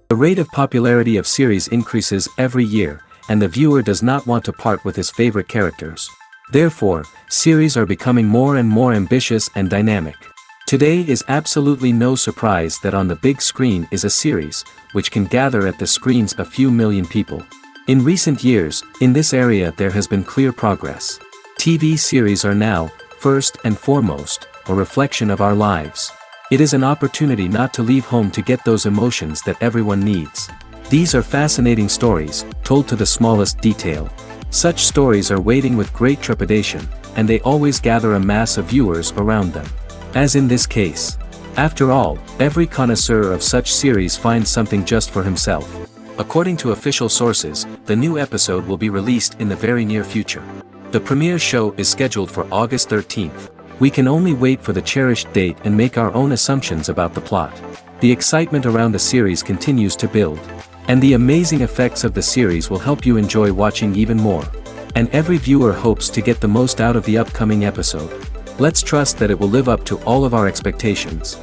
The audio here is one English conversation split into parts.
The rate of popularity of series increases every year, and the viewer does not want to part with his favorite characters. Therefore, series are becoming more and more ambitious and dynamic. Today is absolutely no surprise that on the big screen is a series, which can gather at the screens a few million people. In recent years, in this area there has been clear progress. TV series are now, first and foremost, a reflection of our lives. It is an opportunity not to leave home to get those emotions that everyone needs. These are fascinating stories, told to the smallest detail. Such stories are waiting with great trepidation, and they always gather a mass of viewers around them. As in this case. After all, every connoisseur of such series finds something just for himself. According to official sources, the new episode will be released in the very near future. The premiere show is scheduled for August 13th. We can only wait for the cherished date and make our own assumptions about the plot. The excitement around the series continues to build. And the amazing effects of the series will help you enjoy watching even more. And every viewer hopes to get the most out of the upcoming episode. Let's trust that it will live up to all of our expectations.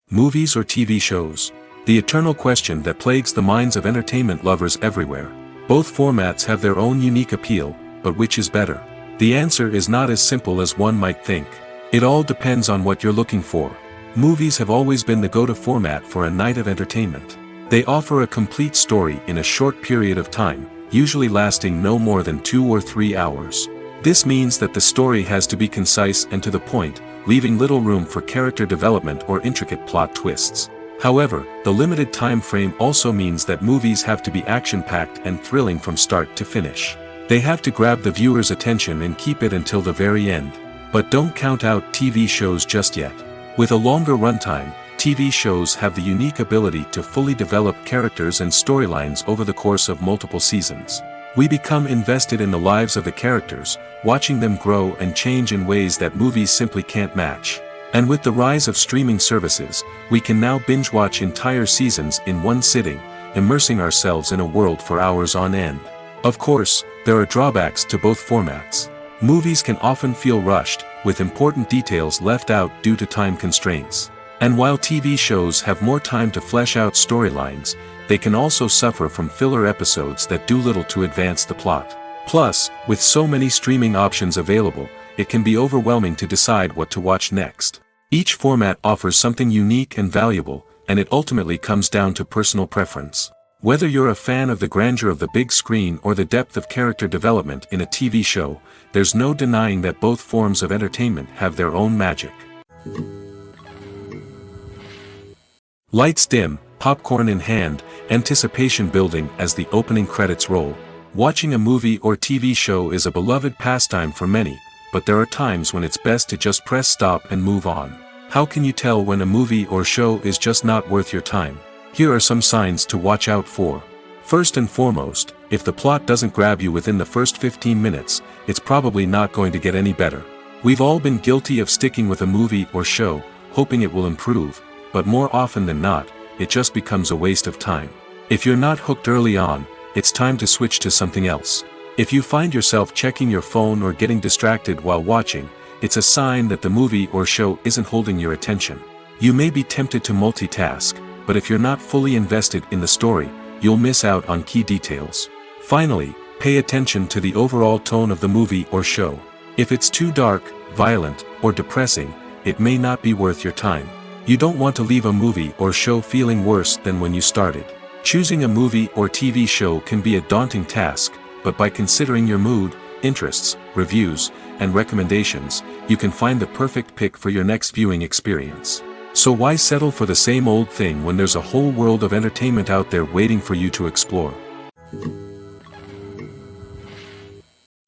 Movies or TV shows? The eternal question that plagues the minds of entertainment lovers everywhere. Both formats have their own unique appeal, but which is better? The answer is not as simple as one might think. It all depends on what you're looking for. Movies have always been the go-to format for a night of entertainment. They offer a complete story in a short period of time, usually lasting no more than 2 or 3 hours. This means that the story has to be concise and to the point, leaving little room for character development or intricate plot twists. However, the limited time frame also means that movies have to be action-packed and thrilling from start to finish. They have to grab the viewer's attention and keep it until the very end. But don't count out TV shows just yet. With a longer runtime, TV shows have the unique ability to fully develop characters and storylines over the course of multiple seasons. We become invested in the lives of the characters, watching them grow and change in ways that movies simply can't match. And with the rise of streaming services, we can now binge-watch entire seasons in one sitting, immersing ourselves in a world for hours on end. Of course, there are drawbacks to both formats. Movies can often feel rushed, with important details left out due to time constraints. And while TV shows have more time to flesh out storylines, they can also suffer from filler episodes that do little to advance the plot. Plus, with so many streaming options available, it can be overwhelming to decide what to watch next. Each format offers something unique and valuable, and it ultimately comes down to personal preference. Whether you're a fan of the grandeur of the big screen or the depth of character development in a TV show, there's no denying that both forms of entertainment have their own magic. Lights dim, popcorn in hand, anticipation building as the opening credits roll. Watching a movie or TV show is a beloved pastime for many, but there are times when it's best to just press stop and move on. How can you tell when a movie or show is just not worth your time? Here are some signs to watch out for. First and foremost, if the plot doesn't grab you within the first 15 minutes, it's probably not going to get any better. We've all been guilty of sticking with a movie or show, hoping it will improve, but more often than not, it just becomes a waste of time. If you're not hooked early on, it's time to switch to something else. If you find yourself checking your phone or getting distracted while watching, it's a sign that the movie or show isn't holding your attention. You may be tempted to multitask, but if you're not fully invested in the story, you'll miss out on key details. Finally, pay attention to the overall tone of the movie or show. If it's too dark, violent, or depressing, it may not be worth your time. You don't want to leave a movie or show feeling worse than when you started. Choosing a movie or TV show can be a daunting task, but by considering your mood, interests, reviews, and recommendations, you can find the perfect pick for your next viewing experience. So why settle for the same old thing when there's a whole world of entertainment out there waiting for you to explore?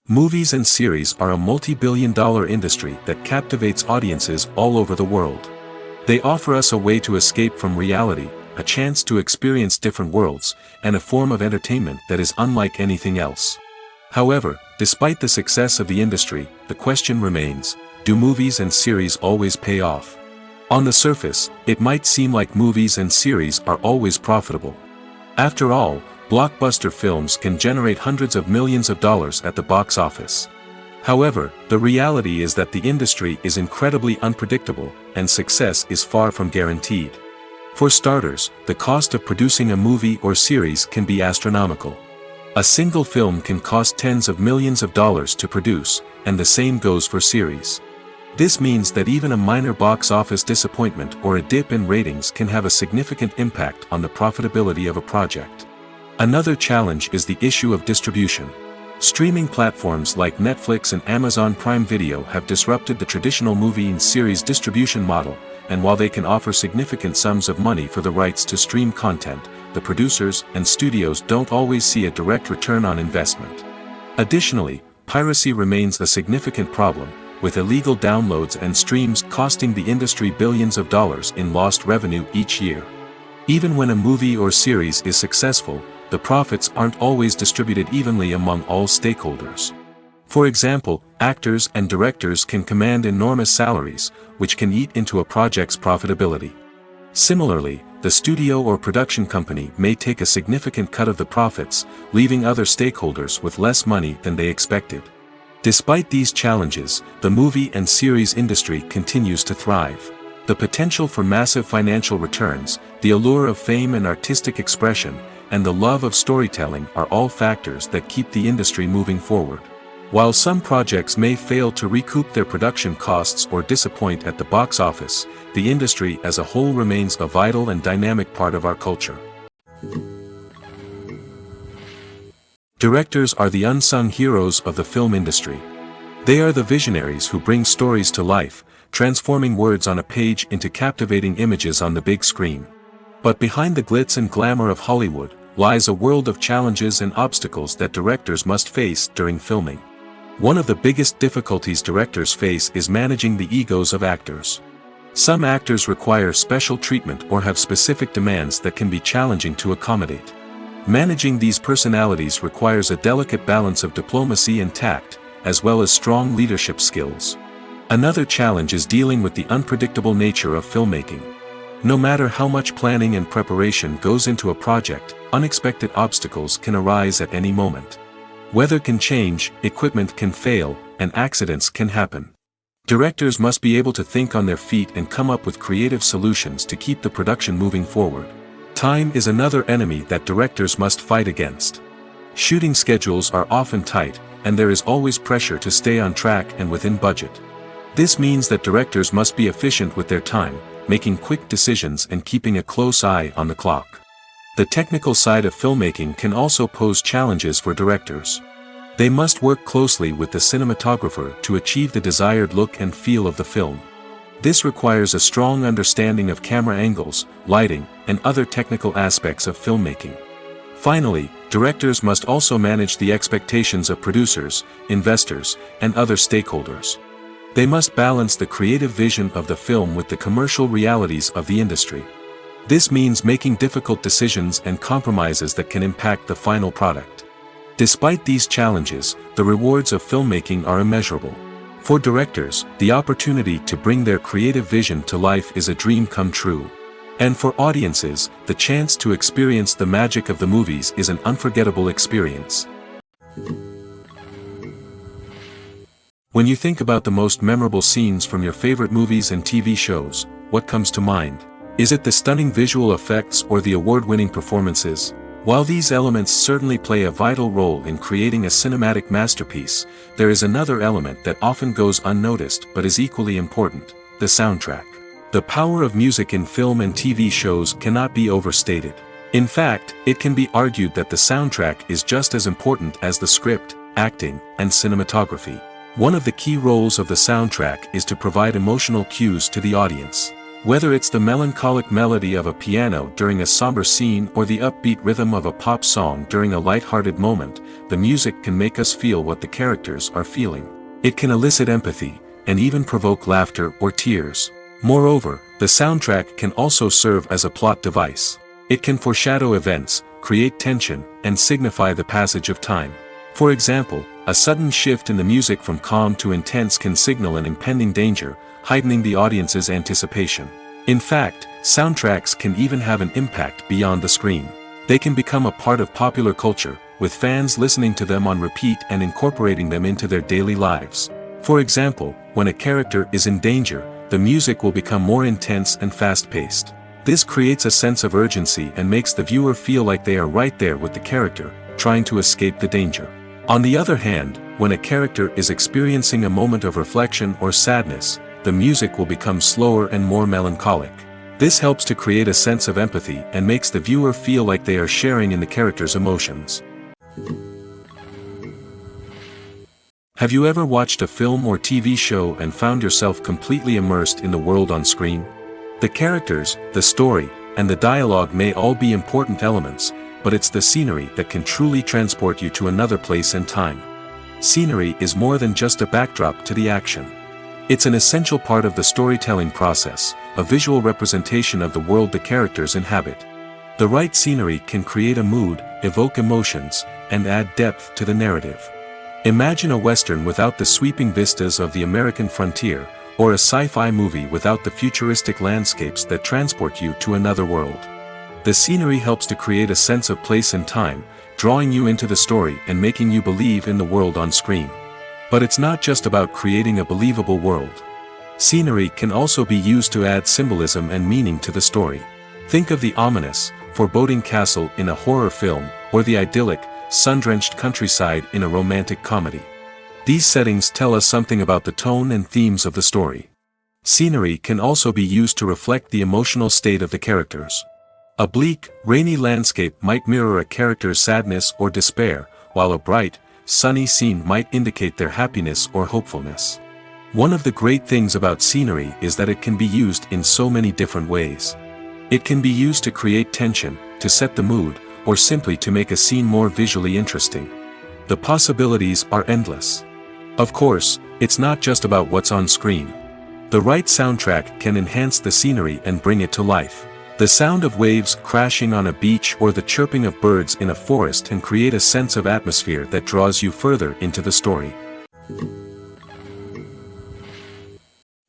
Movies and series are a multi-billion-dollar industry that captivates audiences all over the world. They offer us a way to escape from reality, a chance to experience different worlds, and a form of entertainment that is unlike anything else. However, despite the success of the industry, the question remains, do movies and series always pay off? On the surface, it might seem like movies and series are always profitable. After all, blockbuster films can generate hundreds of millions of dollars at the box office. However, the reality is that the industry is incredibly unpredictable, and success is far from guaranteed. For starters, the cost of producing a movie or series can be astronomical. A single film can cost tens of millions of dollars to produce, and the same goes for series. This means that even a minor box office disappointment or a dip in ratings can have a significant impact on the profitability of a project. Another challenge is the issue of distribution. Streaming platforms like Netflix and Amazon Prime Video have disrupted the traditional movie and series distribution model, and while they can offer significant sums of money for the rights to stream content, the producers and studios don't always see a direct return on investment. Additionally, piracy remains a significant problem, with illegal downloads and streams costing the industry billions of dollars in lost revenue each year. Even when a movie or series is successful, the profits aren't always distributed evenly among all stakeholders. For example, actors and directors can command enormous salaries, which can eat into a project's profitability. Similarly, the studio or production company may take a significant cut of the profits, leaving other stakeholders with less money than they expected. Despite these challenges, the movie and series industry continues to thrive. The potential for massive financial returns, the allure of fame and artistic expression, and the love of storytelling are all factors that keep the industry moving forward. While some projects may fail to recoup their production costs or disappoint at the box office, the industry as a whole remains a vital and dynamic part of our culture. Directors are the unsung heroes of the film industry. They are the visionaries who bring stories to life, transforming words on a page into captivating images on the big screen. But behind the glitz and glamour of Hollywood lies a world of challenges and obstacles that directors must face during filming. One of the biggest difficulties directors face is managing the egos of actors. Some actors require special treatment or have specific demands that can be challenging to accommodate. Managing these personalities requires a delicate balance of diplomacy and tact, as well as strong leadership skills. Another challenge is dealing with the unpredictable nature of filmmaking. No matter how much planning and preparation goes into a project, unexpected obstacles can arise at any moment. Weather can change, equipment can fail, and accidents can happen. Directors must be able to think on their feet and come up with creative solutions to keep the production moving forward. Time is another enemy that directors must fight against. Shooting schedules are often tight, and there is always pressure to stay on track and within budget. This means that directors must be efficient with their time, making quick decisions and keeping a close eye on the clock. The technical side of filmmaking can also pose challenges for directors. They must work closely with the cinematographer to achieve the desired look and feel of the film. This requires a strong understanding of camera angles, lighting, and other technical aspects of filmmaking. Finally, directors must also manage the expectations of producers, investors, and other stakeholders. They must balance the creative vision of the film with the commercial realities of the industry. This means making difficult decisions and compromises that can impact the final product. Despite these challenges, the rewards of filmmaking are immeasurable. For directors, the opportunity to bring their creative vision to life is a dream come true. And for audiences, the chance to experience the magic of the movies is an unforgettable experience. When you think about the most memorable scenes from your favorite movies and TV shows, what comes to mind? Is it the stunning visual effects or the award-winning performances? While these elements certainly play a vital role in creating a cinematic masterpiece, there is another element that often goes unnoticed but is equally important: the soundtrack. The power of music in film and TV shows cannot be overstated. In fact, it can be argued that the soundtrack is just as important as the script, acting, and cinematography. One of the key roles of the soundtrack is to provide emotional cues to the audience. Whether it's the melancholic melody of a piano during a somber scene or the upbeat rhythm of a pop song during a light-hearted moment, the music can make us feel what the characters are feeling. It can elicit empathy, and even provoke laughter or tears. Moreover, the soundtrack can also serve as a plot device. It can foreshadow events, create tension, and signify the passage of time. For example, a sudden shift in the music from calm to intense can signal an impending danger, heightening the audience's anticipation. In fact, soundtracks can even have an impact beyond the screen. They can become a part of popular culture, with fans listening to them on repeat and incorporating them into their daily lives. For example, when a character is in danger, the music will become more intense and fast-paced. This creates a sense of urgency and makes the viewer feel like they are right there with the character, trying to escape the danger. On the other hand, when a character is experiencing a moment of reflection or sadness, the music will become slower and more melancholic. This helps to create a sense of empathy and makes the viewer feel like they are sharing in the character's emotions. Have you ever watched a film or TV show and found yourself completely immersed in the world on screen? The characters, the story, and the dialogue may all be important elements, but it's the scenery that can truly transport you to another place and time. Scenery is more than just a backdrop to the action. It's an essential part of the storytelling process, a visual representation of the world the characters inhabit. The right scenery can create a mood, evoke emotions, and add depth to the narrative. Imagine a Western without the sweeping vistas of the American frontier, or a sci-fi movie without the futuristic landscapes that transport you to another world. The scenery helps to create a sense of place and time, drawing you into the story and making you believe in the world on screen. But it's not just about creating a believable world. Scenery can also be used to add symbolism and meaning to the story. Think of the ominous, foreboding castle in a horror film, or the idyllic, sun-drenched countryside in a romantic comedy. These settings tell us something about the tone and themes of the story. Scenery can also be used to reflect the emotional state of the characters. A bleak, rainy landscape might mirror a character's sadness or despair, while a bright, sunny scene might indicate their happiness or hopefulness. One of the great things about scenery is that it can be used in so many different ways. It can be used to create tension, to set the mood, or simply to make a scene more visually interesting. The possibilities are endless. Of course, it's not just about what's on screen. The right soundtrack can enhance the scenery and bring it to life. The sound of waves crashing on a beach or the chirping of birds in a forest can create a sense of atmosphere that draws you further into the story.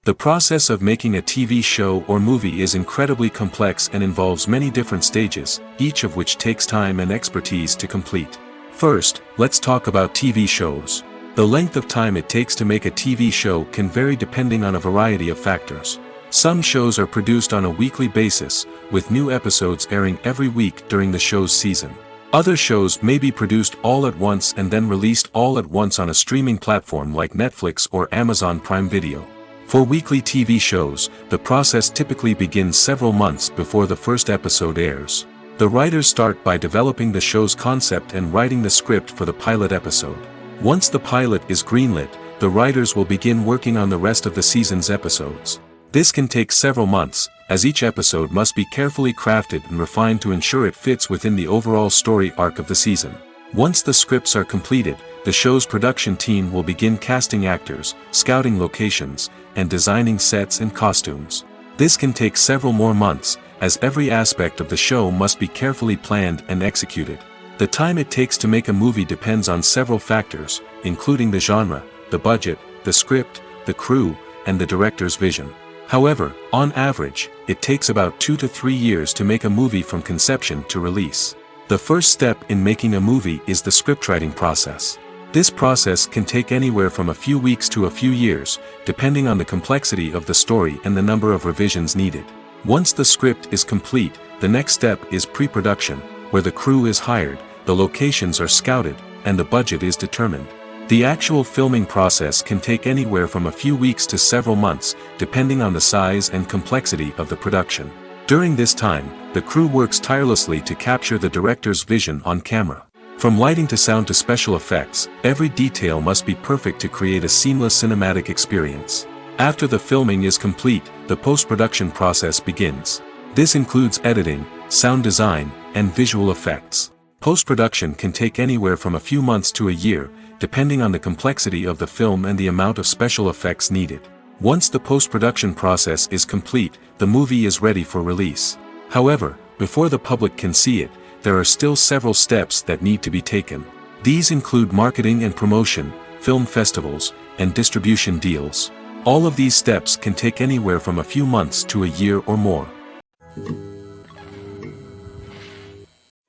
The process of making a TV show or movie is incredibly complex and involves many different stages, each of which takes time and expertise to complete. First, let's talk about TV shows. The length of time it takes to make a TV show can vary depending on a variety of factors. Some shows are produced on a weekly basis, with new episodes airing every week during the show's season. Other shows may be produced all at once and then released all at once on a streaming platform like Netflix or Amazon Prime Video. For weekly TV shows, the process typically begins several months before the first episode airs. The writers start by developing the show's concept and writing the script for the pilot episode. Once the pilot is greenlit, the writers will begin working on the rest of the season's episodes. This can take several months, as each episode must be carefully crafted and refined to ensure it fits within the overall story arc of the season. Once the scripts are completed, the show's production team will begin casting actors, scouting locations, and designing sets and costumes. This can take several more months, as every aspect of the show must be carefully planned and executed. The time it takes to make a movie depends on several factors, including the genre, the budget, the script, the crew, and the director's vision. However, on average, it takes about 2 to 3 years to make a movie from conception to release. The first step in making a movie is the scriptwriting process. This process can take anywhere from a few weeks to a few years, depending on the complexity of the story and the number of revisions needed. Once the script is complete, the next step is pre-production, where the crew is hired, the locations are scouted, and the budget is determined. The actual filming process can take anywhere from a few weeks to several months, depending on the size and complexity of the production. During this time, the crew works tirelessly to capture the director's vision on camera. From lighting to sound to special effects, every detail must be perfect to create a seamless cinematic experience. After the filming is complete, the post-production process begins. This includes editing, sound design, and visual effects. Post-production can take anywhere from a few months to a year, depending on the complexity of the film and the amount of special effects needed. Once the post-production process is complete, the movie is ready for release. However, before the public can see it, there are still several steps that need to be taken. These include marketing and promotion, film festivals, and distribution deals. All of these steps can take anywhere from a few months to a year or more.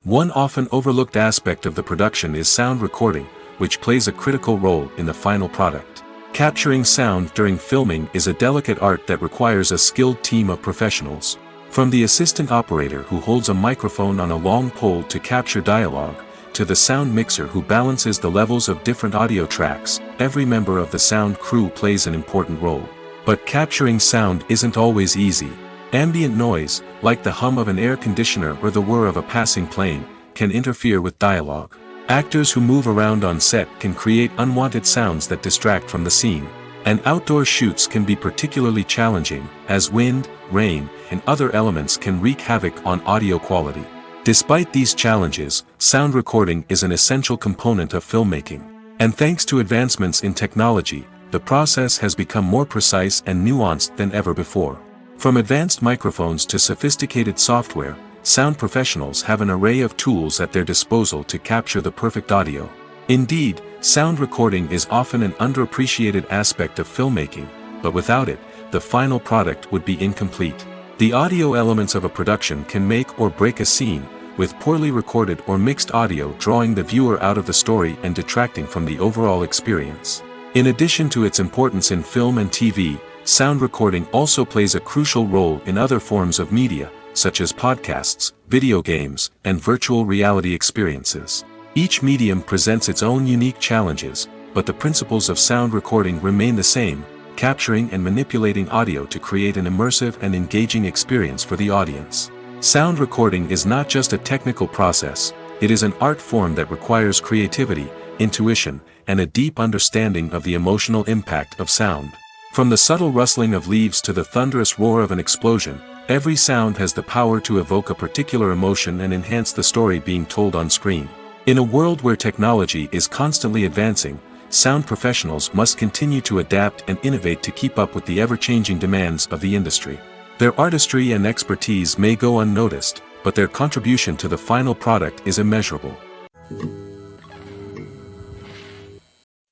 One often overlooked aspect of the production is sound recording, which plays a critical role in the final product. Capturing sound during filming is a delicate art that requires a skilled team of professionals. From the assistant operator who holds a microphone on a long pole to capture dialogue, to the sound mixer who balances the levels of different audio tracks, every member of the sound crew plays an important role. But capturing sound isn't always easy. Ambient noise, like the hum of an air conditioner or the whir of a passing plane, can interfere with dialogue. Actors who move around on set can create unwanted sounds that distract from the scene. And outdoor shoots can be particularly challenging, as wind, rain, and other elements can wreak havoc on audio quality. Despite these challenges, sound recording is an essential component of filmmaking. And thanks to advancements in technology, the process has become more precise and nuanced than ever before. From advanced microphones to sophisticated software, sound professionals have an array of tools at their disposal to capture the perfect audio. Indeed, sound recording is often an underappreciated aspect of filmmaking, but without it, the final product would be incomplete. The audio elements of a production can make or break a scene, with poorly recorded or mixed audio drawing the viewer out of the story and detracting from the overall experience. In addition to its importance in film and TV, sound recording also plays a crucial role in other forms of media, such as podcasts, video games, and virtual reality experiences. Each medium presents its own unique challenges, but the principles of sound recording remain the same, capturing and manipulating audio to create an immersive and engaging experience for the audience. Sound recording is not just a technical process, it is an art form that requires creativity, intuition, and a deep understanding of the emotional impact of sound. From the subtle rustling of leaves to the thunderous roar of an explosion, every sound has the power to evoke a particular emotion and enhance the story being told on screen. In a world where technology is constantly advancing, sound professionals must continue to adapt and innovate to keep up with the ever-changing demands of the industry. Their artistry and expertise may go unnoticed, but their contribution to the final product is immeasurable.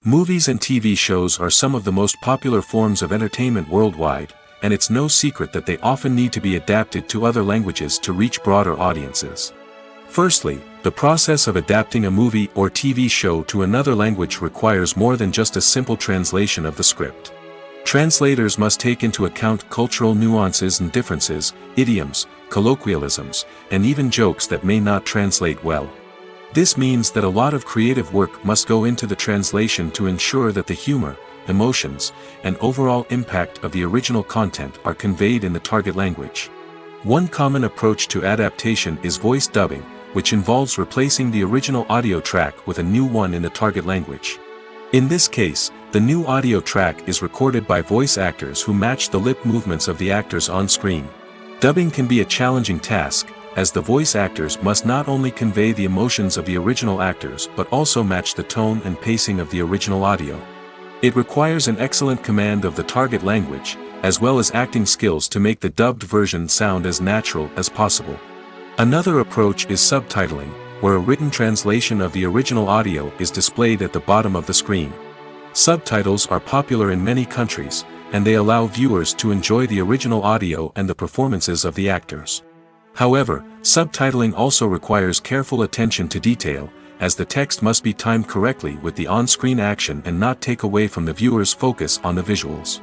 Movies and TV shows are some of the most popular forms of entertainment worldwide, and it's no secret that they often need to be adapted to other languages to reach broader audiences. Firstly, the process of adapting a movie or TV show to another language requires more than just a simple translation of the script. Translators must take into account cultural nuances and differences, idioms, colloquialisms, and even jokes that may not translate well. This means that a lot of creative work must go into the translation to ensure that the humor, emotions, and overall impact of the original content are conveyed in the target language. One common approach to adaptation is voice dubbing, which involves replacing the original audio track with a new one in the target language. In this case, the new audio track is recorded by voice actors who match the lip movements of the actors on screen. Dubbing can be a challenging task, as the voice actors must not only convey the emotions of the original actors but also match the tone and pacing of the original audio. It requires an excellent command of the target language, as well as acting skills to make the dubbed version sound as natural as possible. Another approach is subtitling, where a written translation of the original audio is displayed at the bottom of the screen. Subtitles are popular in many countries, and they allow viewers to enjoy the original audio and the performances of the actors. However, subtitling also requires careful attention to detail, as the text must be timed correctly with the on-screen action and not take away from the viewer's focus on the visuals.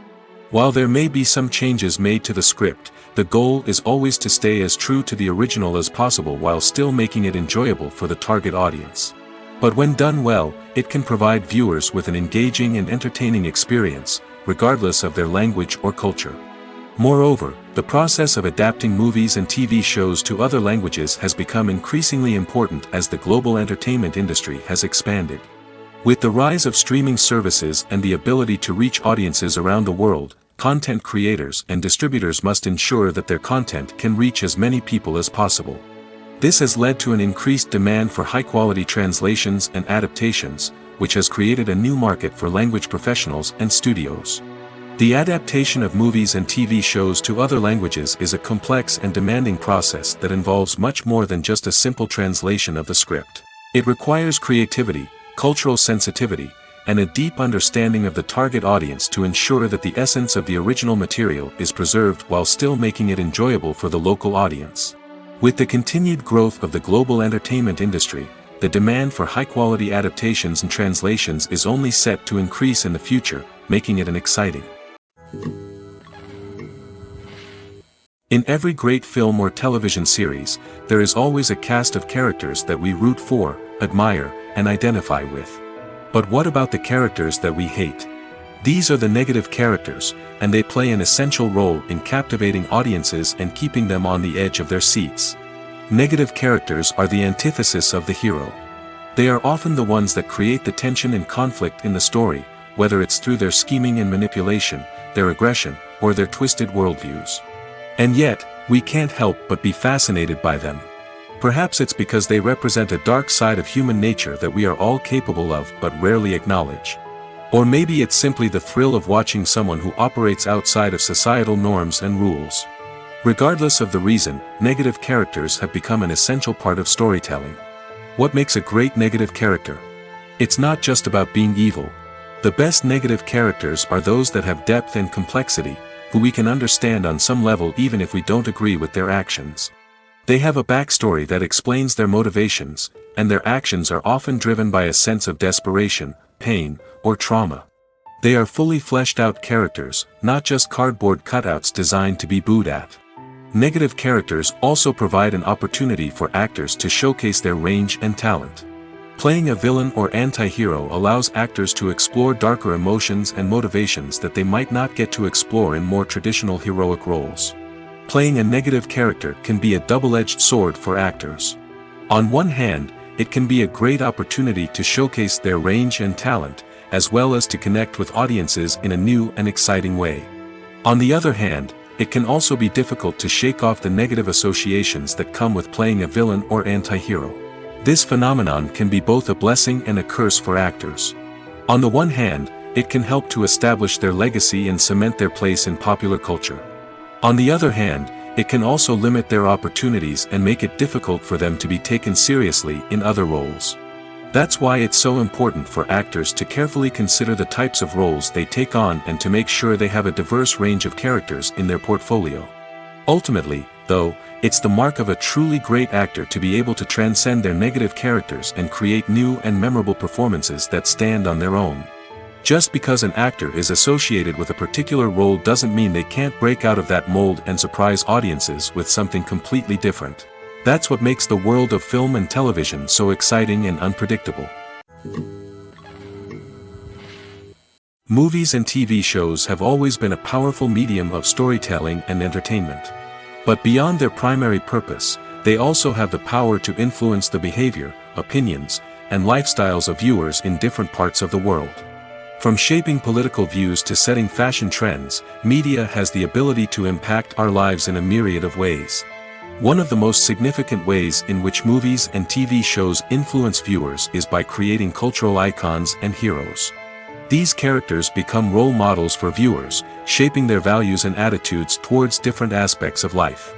While there may be some changes made to the script, the goal is always to stay as true to the original as possible while still making it enjoyable for the target audience. But when done well, it can provide viewers with an engaging and entertaining experience, regardless of their language or culture. Moreover, the process of adapting movies and TV shows to other languages has become increasingly important as the global entertainment industry has expanded. With the rise of streaming services and the ability to reach audiences around the world, content creators and distributors must ensure that their content can reach as many people as possible. This has led to an increased demand for high-quality translations and adaptations, which has created a new market for language professionals and studios. The adaptation of movies and TV shows to other languages is a complex and demanding process that involves much more than just a simple translation of the script. It requires creativity, cultural sensitivity, and a deep understanding of the target audience to ensure that the essence of the original material is preserved while still making it enjoyable for the local audience. With the continued growth of the global entertainment industry, the demand for high-quality adaptations and translations is only set to increase in the future, making it an exciting In every great film or television series, there is always a cast of characters that we root for, admire, and identify with. But what about the characters that we hate? These are the negative characters, and they play an essential role in captivating audiences and keeping them on the edge of their seats. Negative characters are the antithesis of the hero. They are often the ones that create the tension and conflict in the story, whether it's through their scheming and manipulation, their aggression, or their twisted worldviews. And yet, we can't help but be fascinated by them. Perhaps it's because they represent a dark side of human nature that we are all capable of but rarely acknowledge. Or maybe it's simply the thrill of watching someone who operates outside of societal norms and rules. Regardless of the reason, negative characters have become an essential part of storytelling. What makes a great negative character? It's not just about being evil. The best negative characters are those that have depth and complexity, who we can understand on some level even if we don't agree with their actions. They have a backstory that explains their motivations, and their actions are often driven by a sense of desperation, pain, or trauma. They are fully fleshed out characters, not just cardboard cutouts designed to be booed at. Negative characters also provide an opportunity for actors to showcase their range and talent. Playing a villain or anti-hero allows actors to explore darker emotions and motivations that they might not get to explore in more traditional heroic roles. Playing a negative character can be a double-edged sword for actors. On one hand, it can be a great opportunity to showcase their range and talent, as well as to connect with audiences in a new and exciting way. On the other hand, it can also be difficult to shake off the negative associations that come with playing a villain or anti-hero. This phenomenon can be both a blessing and a curse for actors. On the one hand, it can help to establish their legacy and cement their place in popular culture. On the other hand, it can also limit their opportunities and make it difficult for them to be taken seriously in other roles. That's why it's so important for actors to carefully consider the types of roles they take on and to make sure they have a diverse range of characters in their portfolio. Ultimately, though, it's the mark of a truly great actor to be able to transcend their negative characters and create new and memorable performances that stand on their own. Just because an actor is associated with a particular role doesn't mean they can't break out of that mold and surprise audiences with something completely different. That's what makes the world of film and television so exciting and unpredictable. Movies and TV shows have always been a powerful medium of storytelling and entertainment. But beyond their primary purpose, they also have the power to influence the behavior, opinions, and lifestyles of viewers in different parts of the world. From shaping political views to setting fashion trends, media has the ability to impact our lives in a myriad of ways. One of the most significant ways in which movies and TV shows influence viewers is by creating cultural icons and heroes. These characters become role models for viewers, shaping their values and attitudes towards different aspects of life.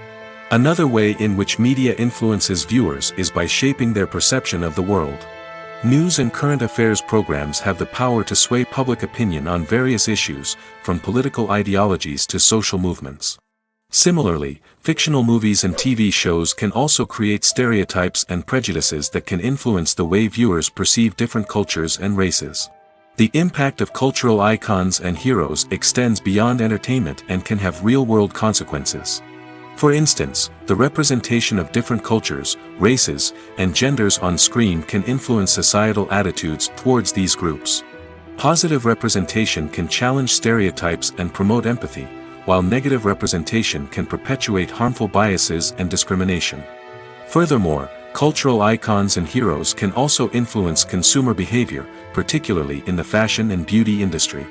Another way in which media influences viewers is by shaping their perception of the world. News and current affairs programs have the power to sway public opinion on various issues, from political ideologies to social movements. Similarly, fictional movies and TV shows can also create stereotypes and prejudices that can influence the way viewers perceive different cultures and races. The impact of cultural icons and heroes extends beyond entertainment and can have real-world consequences. For instance, the representation of different cultures, races, and genders on screen can influence societal attitudes towards these groups. Positive representation can challenge stereotypes and promote empathy, while negative representation can perpetuate harmful biases and discrimination. Furthermore, cultural icons and heroes can also influence consumer behavior, particularly in the fashion and beauty industry.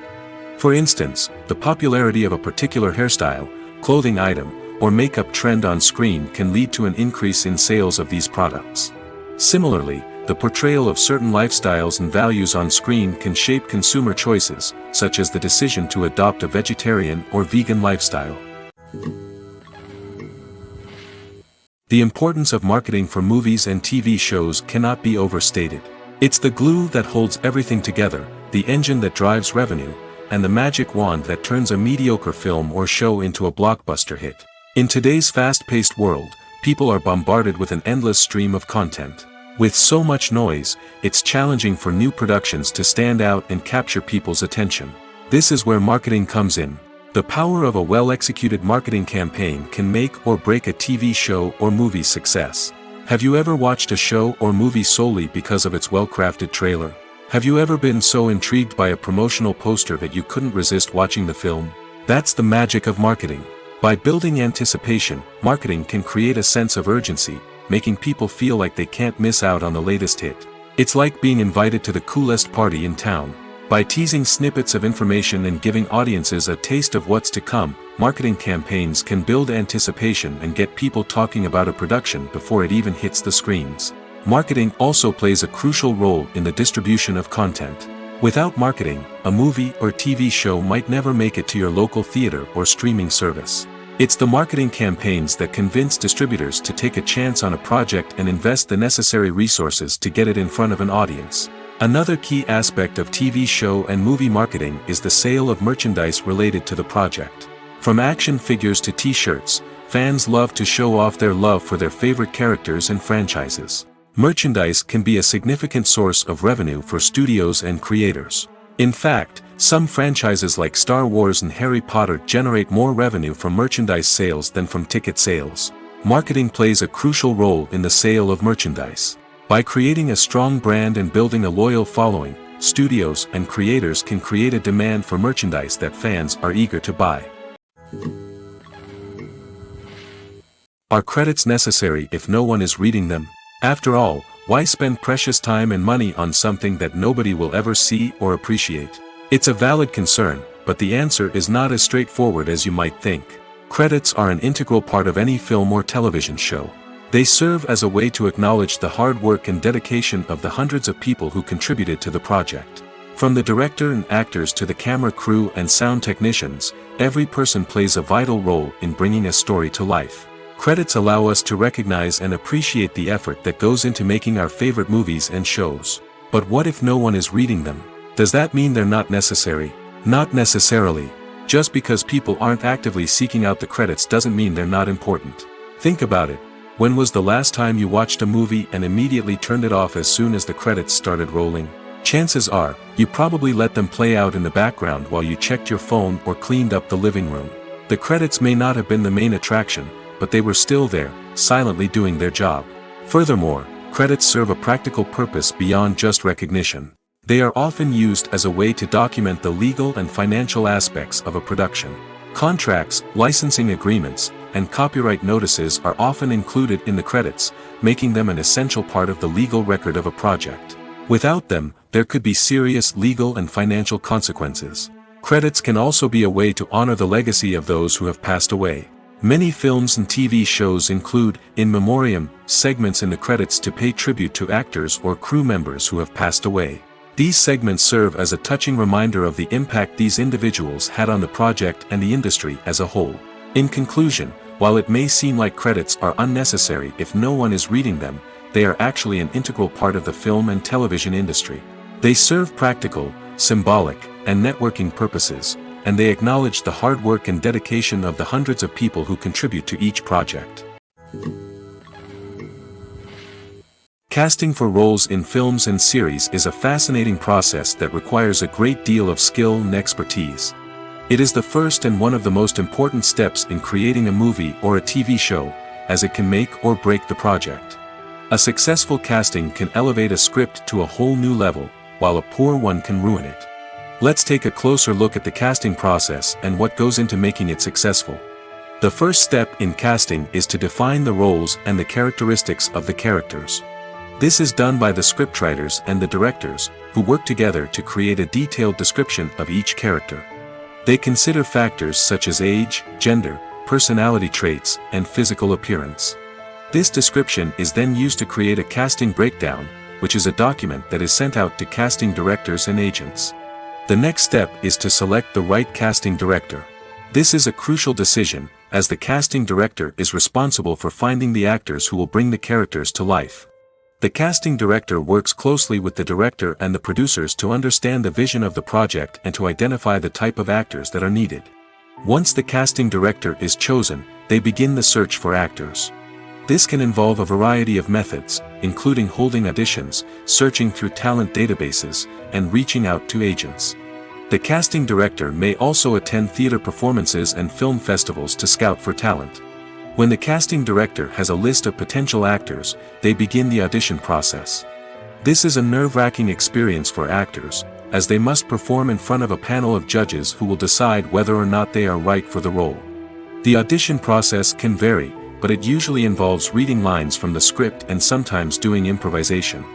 For instance, the popularity of a particular hairstyle, clothing item, or makeup trend on screen can lead to an increase in sales of these products. Similarly, the portrayal of certain lifestyles and values on screen can shape consumer choices, such as the decision to adopt a vegetarian or vegan lifestyle. The importance of marketing for movies and TV shows cannot be overstated. It's the glue that holds everything together, the engine that drives revenue, and the magic wand that turns a mediocre film or show into a blockbuster hit. In today's fast-paced world, people are bombarded with an endless stream of content. With so much noise, it's challenging for new productions to stand out and capture people's attention. This is where marketing comes in. The power of a well-executed marketing campaign can make or break a TV show or movie's success. Have you ever watched a show or movie solely because of its well-crafted trailer? Have you ever been so intrigued by a promotional poster that you couldn't resist watching the film? That's the magic of marketing. By building anticipation, marketing can create a sense of urgency, making people feel like they can't miss out on the latest hit. It's like being invited to the coolest party in town. By teasing snippets of information and giving audiences a taste of what's to come, marketing campaigns can build anticipation and get people talking about a production before it even hits the screens. Marketing also plays a crucial role in the distribution of content. Without marketing, a movie or TV show might never make it to your local theater or streaming service. It's the marketing campaigns that convince distributors to take a chance on a project and invest the necessary resources to get it in front of an audience. Another key aspect of TV show and movie marketing is the sale of merchandise related to the project. From action figures to t-shirts, fans love to show off their love for their favorite characters and franchises. Merchandise can be a significant source of revenue for studios and creators. In fact, some franchises like Star Wars and Harry Potter generate more revenue from merchandise sales than from ticket sales. Marketing plays a crucial role in the sale of merchandise. By creating a strong brand and building a loyal following, studios and creators can create a demand for merchandise that fans are eager to buy. Are credits necessary if no one is reading them? After all, why spend precious time and money on something that nobody will ever see or appreciate? It's a valid concern, but the answer is not as straightforward as you might think. Credits are an integral part of any film or television show. They serve as a way to acknowledge the hard work and dedication of the hundreds of people who contributed to the project. From the director and actors to the camera crew and sound technicians, every person plays a vital role in bringing a story to life. Credits allow us to recognize and appreciate the effort that goes into making our favorite movies and shows. But what if no one is reading them? Does that mean they're not necessary? Not necessarily. Just because people aren't actively seeking out the credits doesn't mean they're not important. Think about it. When was the last time you watched a movie and immediately turned it off as soon as the credits started rolling? Chances are, you probably let them play out in the background while you checked your phone or cleaned up the living room. The credits may not have been the main attraction, but they were still there, silently doing their job. Furthermore, credits serve a practical purpose beyond just recognition. They are often used as a way to document the legal and financial aspects of a production. Contracts, licensing agreements, and copyright notices are often included in the credits, making them an essential part of the legal record of a project. Without them, there could be serious legal and financial consequences. Credits can also be a way to honor the legacy of those who have passed away. Many films and TV shows include, in memoriam, segments in the credits to pay tribute to actors or crew members who have passed away. These segments serve as a touching reminder of the impact these individuals had on the project and the industry as a whole. In conclusion, while it may seem like credits are unnecessary if no one is reading them, they are actually an integral part of the film and television industry. They serve practical, symbolic, and networking purposes, and they acknowledge the hard work and dedication of the hundreds of people who contribute to each project. Casting for roles in films and series is a fascinating process that requires a great deal of skill and expertise. It is the first and one of the most important steps in creating a movie or a TV show, as it can make or break the project. A successful casting can elevate a script to a whole new level, while a poor one can ruin it. Let's take a closer look at the casting process and what goes into making it successful. The first step in casting is to define the roles and the characteristics of the characters. This is done by the scriptwriters and the directors, who work together to create a detailed description of each character. They consider factors such as age, gender, personality traits, and physical appearance. This description is then used to create a casting breakdown, which is a document that is sent out to casting directors and agents. The next step is to select the right casting director. This is a crucial decision, as the casting director is responsible for finding the actors who will bring the characters to life. The casting director works closely with the director and the producers to understand the vision of the project and to identify the type of actors that are needed. Once the casting director is chosen, they begin the search for actors. This can involve a variety of methods, including holding auditions, searching through talent databases, and reaching out to agents. The casting director may also attend theater performances and film festivals to scout for talent. When the casting director has a list of potential actors, they begin the audition process. This is a nerve-wracking experience for actors, as they must perform in front of a panel of judges who will decide whether or not they are right for the role. The audition process can vary, but it usually involves reading lines from the script and sometimes doing improvisation.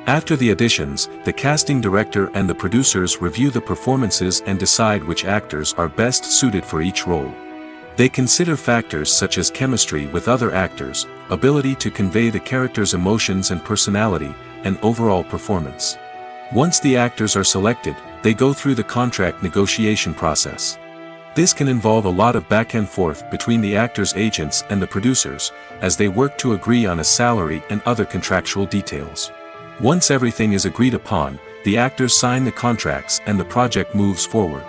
After the auditions, the casting director and the producers review the performances and decide which actors are best suited for each role. They consider factors such as chemistry with other actors, ability to convey the character's emotions and personality, and overall performance. Once the actors are selected, they go through the contract negotiation process. This can involve a lot of back and forth between the actors' agents and the producers, as they work to agree on a salary and other contractual details. Once everything is agreed upon, the actors sign the contracts and the project moves forward.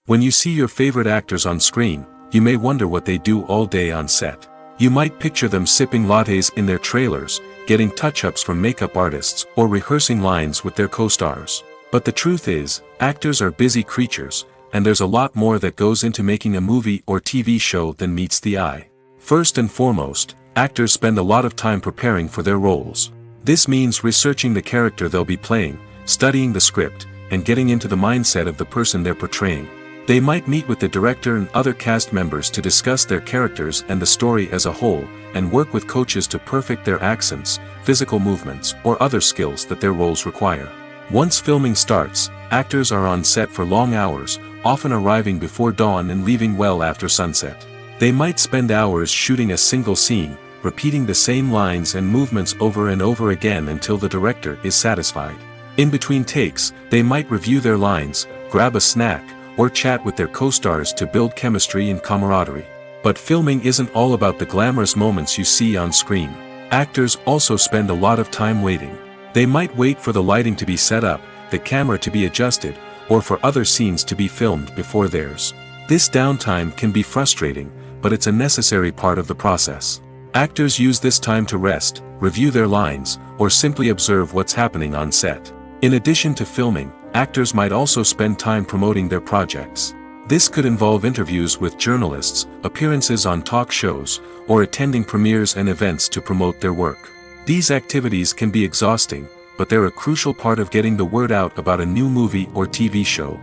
When you see your favorite actors on screen, you may wonder what they do all day on set. You might picture them sipping lattes in their trailers, getting touch-ups from makeup artists, or rehearsing lines with their co-stars. But the truth is, actors are busy creatures, and there's a lot more that goes into making a movie or TV show than meets the eye. First and foremost, actors spend a lot of time preparing for their roles. This means researching the character they'll be playing, studying the script, and getting into the mindset of the person they're portraying. They might meet with the director and other cast members to discuss their characters and the story as a whole, and work with coaches to perfect their accents, physical movements, or other skills that their roles require. Once filming starts, actors are on set for long hours, often arriving before dawn and leaving well after sunset. They might spend hours shooting a single scene, repeating the same lines and movements over and over again until the director is satisfied. In between takes, they might review their lines, grab a snack, or chat with their co-stars to build chemistry and camaraderie. But filming isn't all about the glamorous moments you see on screen. Actors also spend a lot of time waiting. They might wait for the lighting to be set up, the camera to be adjusted, or for other scenes to be filmed before theirs. This downtime can be frustrating, but it's a necessary part of the process. Actors use this time to rest, review their lines, or simply observe what's happening on set. In addition to filming, actors might also spend time promoting their projects. This could involve interviews with journalists, appearances on talk shows, or attending premieres and events to promote their work. These activities can be exhausting, but they're a crucial part of getting the word out about a new movie or TV show.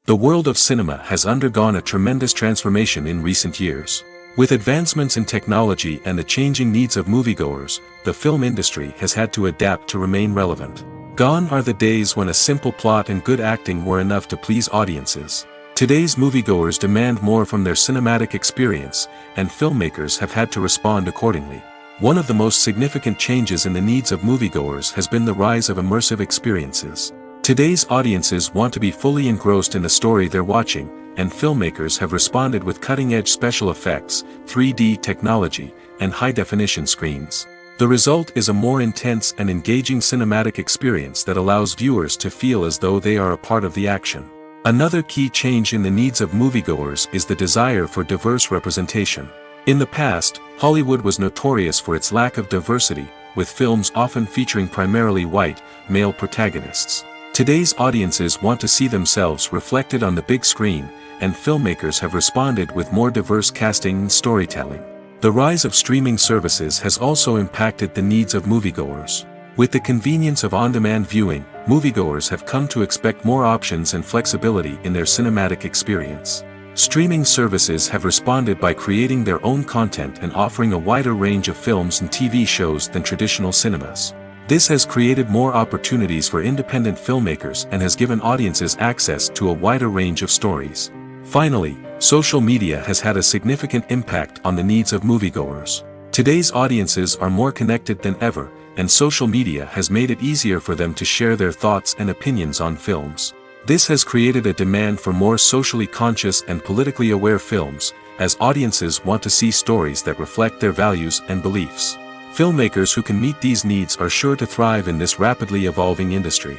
The world of cinema has undergone a tremendous transformation in recent years. With advancements in technology and the changing needs of moviegoers, the film industry has had to adapt to remain relevant. Gone are the days when a simple plot and good acting were enough to please audiences. Today's moviegoers demand more from their cinematic experience, and filmmakers have had to respond accordingly. One of the most significant changes in the needs of moviegoers has been the rise of immersive experiences. Today's audiences want to be fully engrossed in the story they're watching, and filmmakers have responded with cutting-edge special effects, 3D technology, and high-definition screens. The result is a more intense and engaging cinematic experience that allows viewers to feel as though they are a part of the action. Another key change in the needs of moviegoers is the desire for diverse representation. In the past, Hollywood was notorious for its lack of diversity, with films often featuring primarily white, male protagonists. Today's audiences want to see themselves reflected on the big screen, and filmmakers have responded with more diverse casting and storytelling. The rise of streaming services has also impacted the needs of moviegoers. With the convenience of on-demand viewing, moviegoers have come to expect more options and flexibility in their cinematic experience. Streaming services have responded by creating their own content and offering a wider range of films and TV shows than traditional cinemas. This has created more opportunities for independent filmmakers and has given audiences access to a wider range of stories. Finally, social media has had a significant impact on the needs of moviegoers. Today's audiences are more connected than ever, and social media has made it easier for them to share their thoughts and opinions on films. This has created a demand for more socially conscious and politically aware films, as audiences want to see stories that reflect their values and beliefs. Filmmakers who can meet these needs are sure to thrive in this rapidly evolving industry.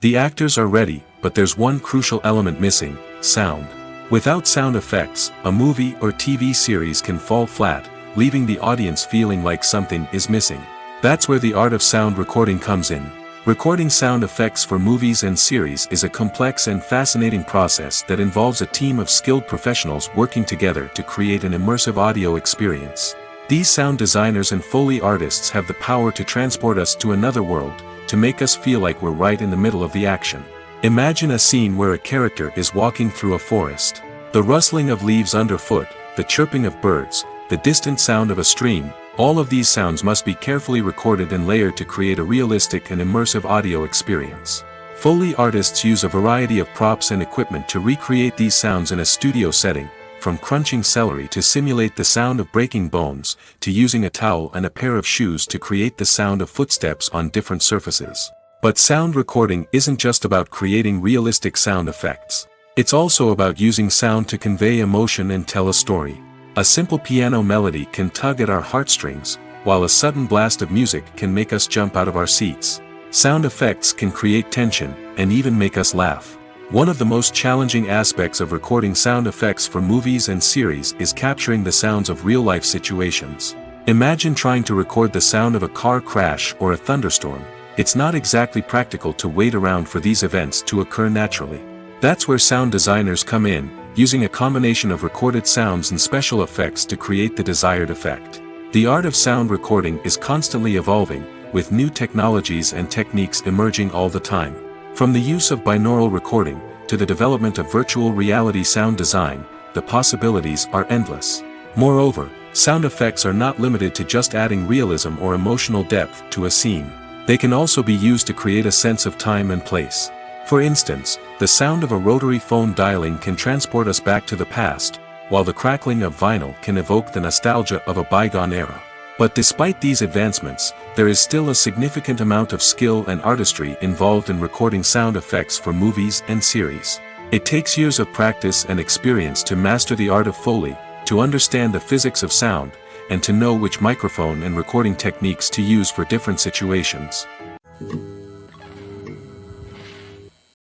The actors are ready, but there's one crucial element missing: sound. Without sound effects, a movie or TV series can fall flat, leaving the audience feeling like something is missing. That's where the art of sound recording comes in. Recording sound effects for movies and series is a complex and fascinating process that involves a team of skilled professionals working together to create an immersive audio experience. These sound designers and Foley artists have the power to transport us to another world, to make us feel like we're right in the middle of the action. Imagine a scene where a character is walking through a forest. The rustling of leaves underfoot, the chirping of birds, the distant sound of a stream, all of these sounds must be carefully recorded and layered to create a realistic and immersive audio experience. Foley artists use a variety of props and equipment to recreate these sounds in a studio setting, from crunching celery to simulate the sound of breaking bones, to using a towel and a pair of shoes to create the sound of footsteps on different surfaces. But sound recording isn't just about creating realistic sound effects. It's also about using sound to convey emotion and tell a story. A simple piano melody can tug at our heartstrings, while a sudden blast of music can make us jump out of our seats. Sound effects can create tension, and even make us laugh. One of the most challenging aspects of recording sound effects for movies and series is capturing the sounds of real-life situations. Imagine trying to record the sound of a car crash or a thunderstorm. It's not exactly practical to wait around for these events to occur naturally. That's where sound designers come in, using a combination of recorded sounds and special effects to create the desired effect. The art of sound recording is constantly evolving, with new technologies and techniques emerging all the time. From the use of binaural recording, to the development of virtual reality sound design, the possibilities are endless. Moreover, sound effects are not limited to just adding realism or emotional depth to a scene. They can also be used to create a sense of time and place. For instance, the sound of a rotary phone dialing can transport us back to the past, while the crackling of vinyl can evoke the nostalgia of a bygone era. But despite these advancements, there is still a significant amount of skill and artistry involved in recording sound effects for movies and series. It takes years of practice and experience to master the art of Foley, to understand the physics of sound, and to know which microphone and recording techniques to use for different situations.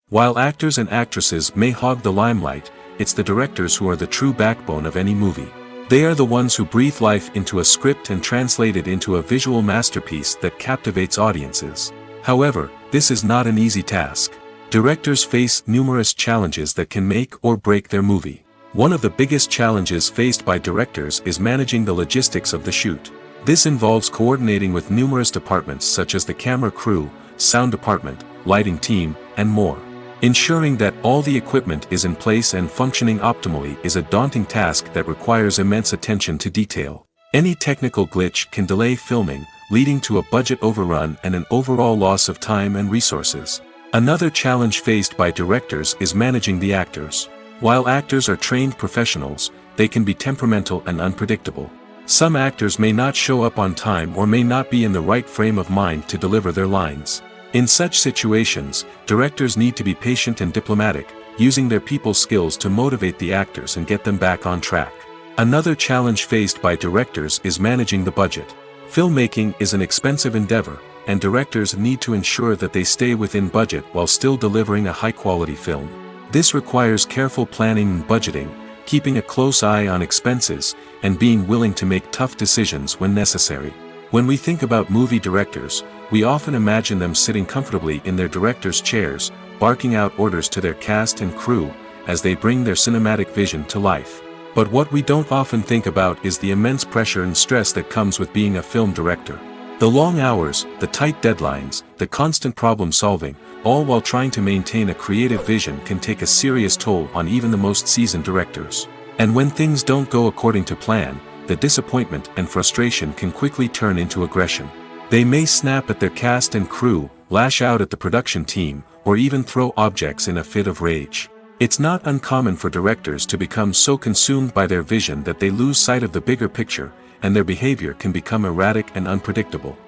While actors and actresses may hog the limelight, it's the directors who are the true backbone of any movie. They are the ones who breathe life into a script and translate it into a visual masterpiece that captivates audiences. However, this is not an easy task. Directors face numerous challenges that can make or break their movie. One of the biggest challenges faced by directors is managing the logistics of the shoot. This involves coordinating with numerous departments such as the camera crew, sound department, lighting team, and more. Ensuring that all the equipment is in place and functioning optimally is a daunting task that requires immense attention to detail. Any technical glitch can delay filming, leading to a budget overrun and an overall loss of time and resources. Another challenge faced by directors is managing the actors. While actors are trained professionals, they can be temperamental and unpredictable. Some actors may not show up on time or may not be in the right frame of mind to deliver their lines. In such situations, directors need to be patient and diplomatic, using their people skills to motivate the actors and get them back on track. Another challenge faced by directors is managing the budget. Filmmaking is an expensive endeavor, and directors need to ensure that they stay within budget while still delivering a high-quality film. This requires careful planning and budgeting, keeping a close eye on expenses, and being willing to make tough decisions when necessary. When we think about movie directors, we often imagine them sitting comfortably in their director's chairs, barking out orders to their cast and crew, as they bring their cinematic vision to life. But what we don't often think about is the immense pressure and stress that comes with being a film director. The long hours, the tight deadlines, the constant problem solving, all while trying to maintain a creative vision can take a serious toll on even the most seasoned directors. And when things don't go according to plan, the disappointment and frustration can quickly turn into aggression. They may snap at their cast and crew, lash out at the production team, or even throw objects in a fit of rage. It's not uncommon for directors to become so consumed by their vision that they lose sight of the bigger picture, and their behavior can become erratic and unpredictable.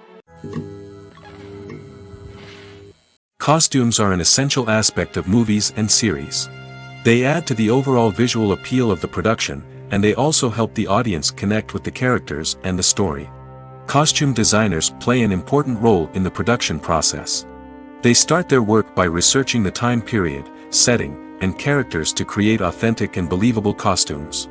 Costumes are an essential aspect of movies and series. They add to the overall visual appeal of the production, and they also help the audience connect with the characters and the story. Costume designers play an important role in the production process. They start their work by researching the time period, setting, and characters to create authentic and believable costumes.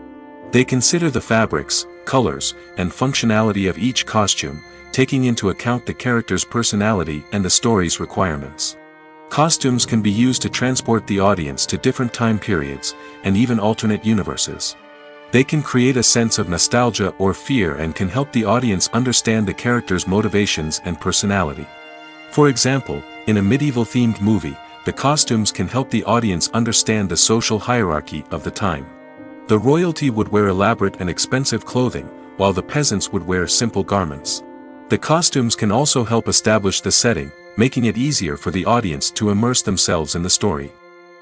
They consider the fabrics, colors, and functionality of each costume, taking into account the character's personality and the story's requirements. Costumes can be used to transport the audience to different time periods, and even alternate universes. They can create a sense of nostalgia or fear and can help the audience understand the character's motivations and personality. For example, in a medieval-themed movie, the costumes can help the audience understand the social hierarchy of the time. The royalty would wear elaborate and expensive clothing, while the peasants would wear simple garments. The costumes can also help establish the setting, making it easier for the audience to immerse themselves in the story.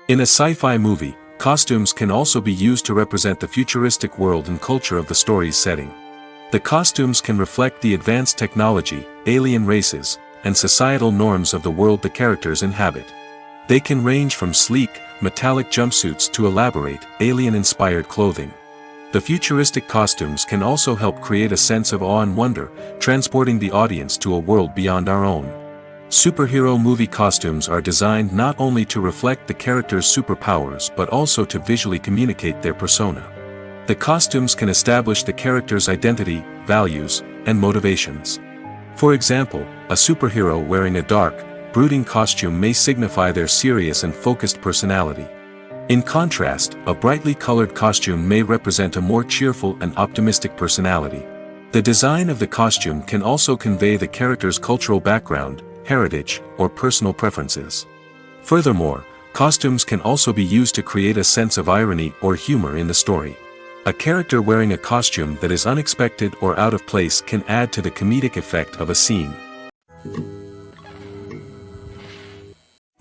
In a sci-fi movie, costumes can also be used to represent the futuristic world and culture of the story's setting. The costumes can reflect the advanced technology, alien races, and societal norms of the world the characters inhabit. They can range from sleek, metallic jumpsuits to elaborate, alien-inspired clothing. The futuristic costumes can also help create a sense of awe and wonder, transporting the audience to a world beyond our own. Superhero movie costumes are designed not only to reflect the character's superpowers but also to visually communicate their persona. The costumes can establish the character's identity, values, and motivations. For example, a superhero wearing a dark, brooding costume may signify their serious and focused personality. In contrast, a brightly colored costume may represent a more cheerful and optimistic personality. The design of the costume can also convey the character's cultural background, heritage, or personal preferences. Furthermore, costumes can also be used to create a sense of irony or humor in the story. A character wearing a costume that is unexpected or out of place can add to the comedic effect of a scene.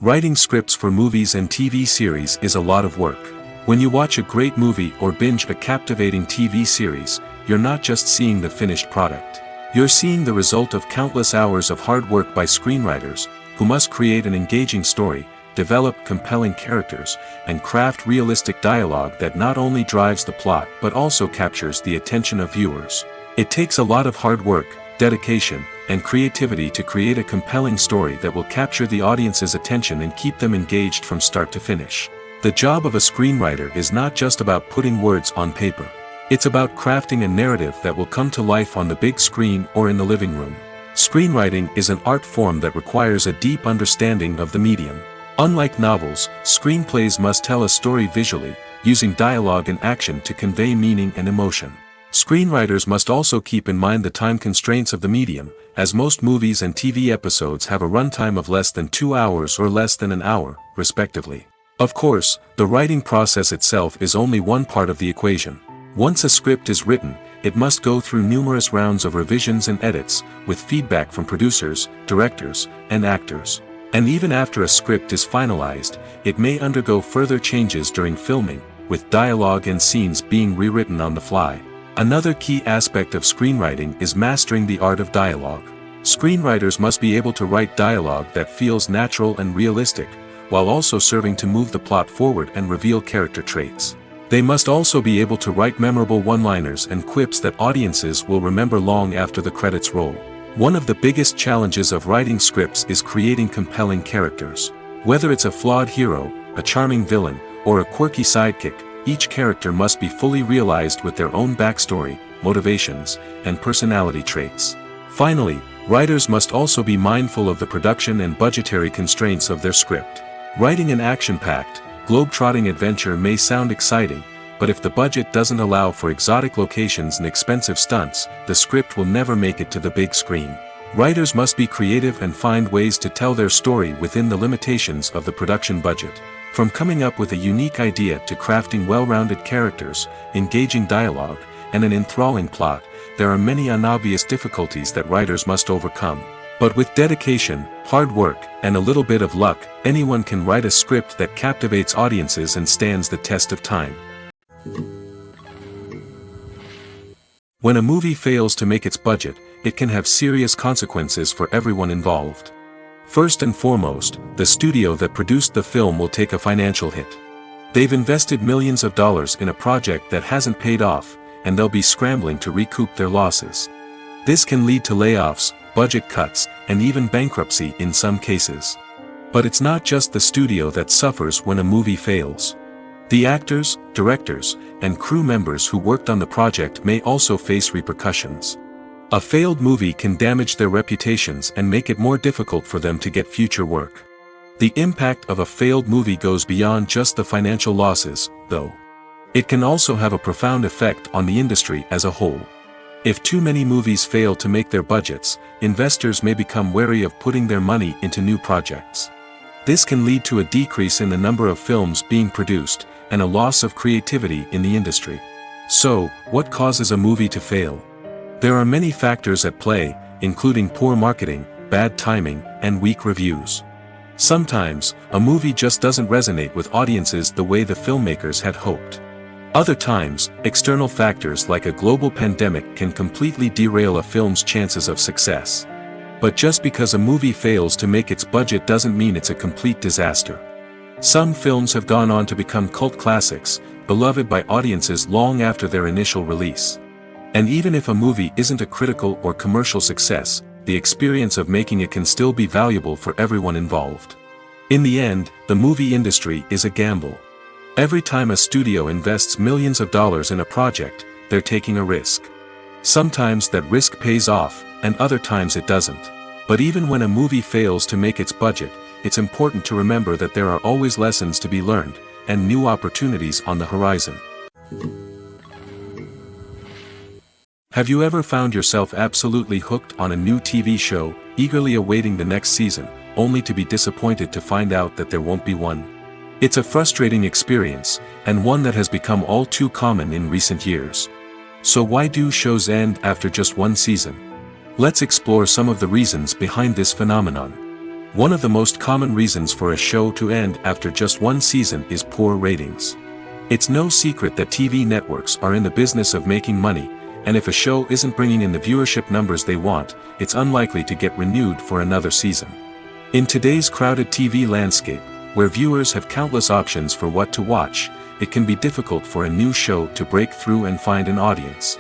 Writing scripts for movies and TV series is a lot of work. When you watch a great movie or binge a captivating TV series, you're not just seeing the finished product. You're seeing the result of countless hours of hard work by screenwriters, who must create an engaging story, develop compelling characters, and craft realistic dialogue that not only drives the plot but also captures the attention of viewers. It takes a lot of hard work, dedication, and creativity to create a compelling story that will capture the audience's attention and keep them engaged from start to finish. The job of a screenwriter is not just about putting words on paper. It's about crafting a narrative that will come to life on the big screen or in the living room. Screenwriting is an art form that requires a deep understanding of the medium. Unlike novels, screenplays must tell a story visually, using dialogue and action to convey meaning and emotion. Screenwriters must also keep in mind the time constraints of the medium, as most movies and TV episodes have a runtime of less than 2 hours or less than an hour, respectively. Of course, the writing process itself is only one part of the equation. Once a script is written, it must go through numerous rounds of revisions and edits, with feedback from producers, directors, and actors. And even after a script is finalized, it may undergo further changes during filming, with dialogue and scenes being rewritten on the fly. Another key aspect of screenwriting is mastering the art of dialogue. Screenwriters must be able to write dialogue that feels natural and realistic, while also serving to move the plot forward and reveal character traits. They must also be able to write memorable one-liners and quips that audiences will remember long after the credits roll. One of the biggest challenges of writing scripts is creating compelling characters. Whether it's a flawed hero, a charming villain, or a quirky sidekick, each character must be fully realized with their own backstory, motivations, and personality traits. Finally, writers must also be mindful of the production and budgetary constraints of their script. Writing an action-packed, globe-trotting adventure may sound exciting, but if the budget doesn't allow for exotic locations and expensive stunts, the script will never make it to the big screen. Writers must be creative and find ways to tell their story within the limitations of the production budget. From coming up with a unique idea to crafting well-rounded characters, engaging dialogue, and an enthralling plot, there are many unobvious difficulties that writers must overcome. But with dedication, hard work, and a little bit of luck, anyone can write a script that captivates audiences and stands the test of time. When a movie fails to make its budget, it can have serious consequences for everyone involved. First and foremost, the studio that produced the film will take a financial hit. They've invested millions of dollars in a project that hasn't paid off, and they'll be scrambling to recoup their losses. This can lead to layoffs, budget cuts, and even bankruptcy in some cases. But it's not just the studio that suffers when a movie fails. The actors, directors, and crew members who worked on the project may also face repercussions. A failed movie can damage their reputations and make it more difficult for them to get future work. The impact of a failed movie goes beyond just the financial losses, though. It can also have a profound effect on the industry as a whole. If too many movies fail to make their budgets, investors may become wary of putting their money into new projects. This can lead to a decrease in the number of films being produced, and a loss of creativity in the industry. So, what causes a movie to fail? There are many factors at play, including poor marketing, bad timing, and weak reviews. Sometimes, a movie just doesn't resonate with audiences the way the filmmakers had hoped. Other times, external factors like a global pandemic can completely derail a film's chances of success. But just because a movie fails to make its budget doesn't mean it's a complete disaster. Some films have gone on to become cult classics, beloved by audiences long after their initial release. And even if a movie isn't a critical or commercial success, the experience of making it can still be valuable for everyone involved. In the end, the movie industry is a gamble. Every time a studio invests millions of dollars in a project, they're taking a risk. Sometimes that risk pays off, and other times it doesn't. But even when a movie fails to make its budget, it's important to remember that there are always lessons to be learned, and new opportunities on the horizon. Have you ever found yourself absolutely hooked on a new TV show, eagerly awaiting the next season, only to be disappointed to find out that there won't be one? It's a frustrating experience, and one that has become all too common in recent years. So why do shows end after just one season? Let's explore some of the reasons behind this phenomenon. One of the most common reasons for a show to end after just one season is poor ratings. It's no secret that TV networks are in the business of making money, and if a show isn't bringing in the viewership numbers they want, it's unlikely to get renewed for another season. In today's crowded TV landscape, where viewers have countless options for what to watch, it can be difficult for a new show to break through and find an audience.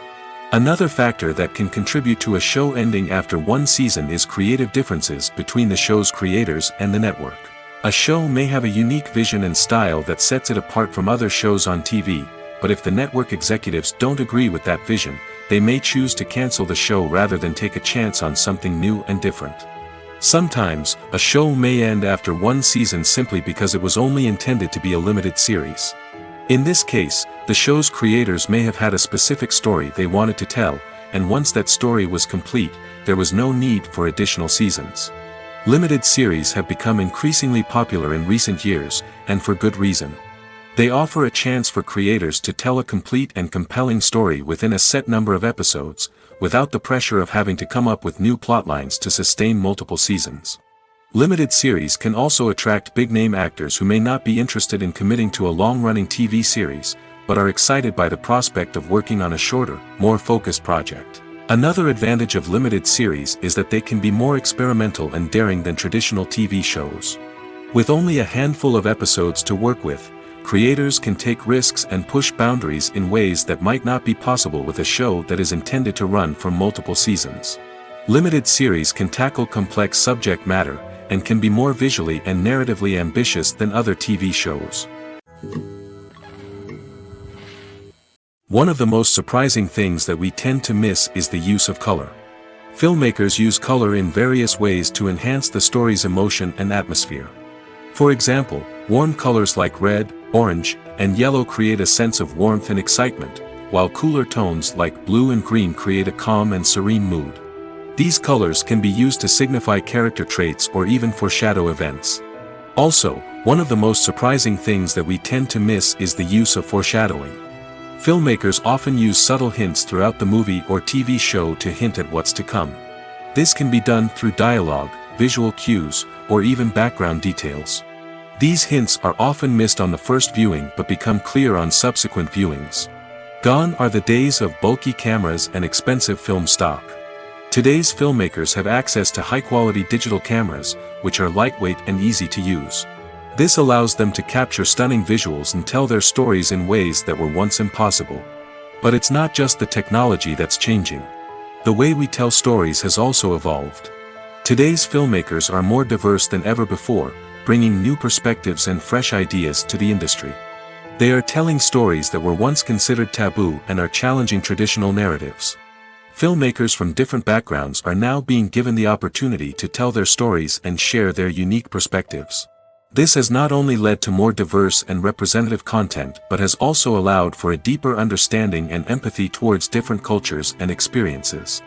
Another factor that can contribute to a show ending after one season is creative differences between the show's creators and the network. A show may have a unique vision and style that sets it apart from other shows on TV, but if the network executives don't agree with that vision, they may choose to cancel the show rather than take a chance on something new and different. Sometimes, a show may end after one season simply because it was only intended to be a limited series. In this case, the show's creators may have had a specific story they wanted to tell, and once that story was complete, there was no need for additional seasons. Limited series have become increasingly popular in recent years, and for good reason. They offer a chance for creators to tell a complete and compelling story within a set number of episodes, without the pressure of having to come up with new plotlines to sustain multiple seasons. Limited series can also attract big-name actors who may not be interested in committing to a long-running TV series, but are excited by the prospect of working on a shorter, more focused project. Another advantage of limited series is that they can be more experimental and daring than traditional TV shows. With only a handful of episodes to work with, creators can take risks and push boundaries in ways that might not be possible with a show that is intended to run for multiple seasons. Limited series can tackle complex subject matter, and can be more visually and narratively ambitious than other TV shows. One of the most surprising things that we tend to miss is the use of color. Filmmakers use color in various ways to enhance the story's emotion and atmosphere. For example, warm colors like red, orange, and yellow create a sense of warmth and excitement, while cooler tones like blue and green create a calm and serene mood. These colors can be used to signify character traits or even foreshadow events. Also, one of the most surprising things that we tend to miss is the use of foreshadowing. Filmmakers often use subtle hints throughout the movie or TV show to hint at what's to come. This can be done through dialogue, visual cues, or even background details. These hints are often missed on the first viewing but become clear on subsequent viewings. Gone are the days of bulky cameras and expensive film stock. Today's filmmakers have access to high-quality digital cameras, which are lightweight and easy to use. This allows them to capture stunning visuals and tell their stories in ways that were once impossible. But it's not just the technology that's changing. The way we tell stories has also evolved. Today's filmmakers are more diverse than ever before, bringing new perspectives and fresh ideas to the industry. They are telling stories that were once considered taboo and are challenging traditional narratives. Filmmakers from different backgrounds are now being given the opportunity to tell their stories and share their unique perspectives. This has not only led to more diverse and representative content but has also allowed for a deeper understanding and empathy towards different cultures and experiences.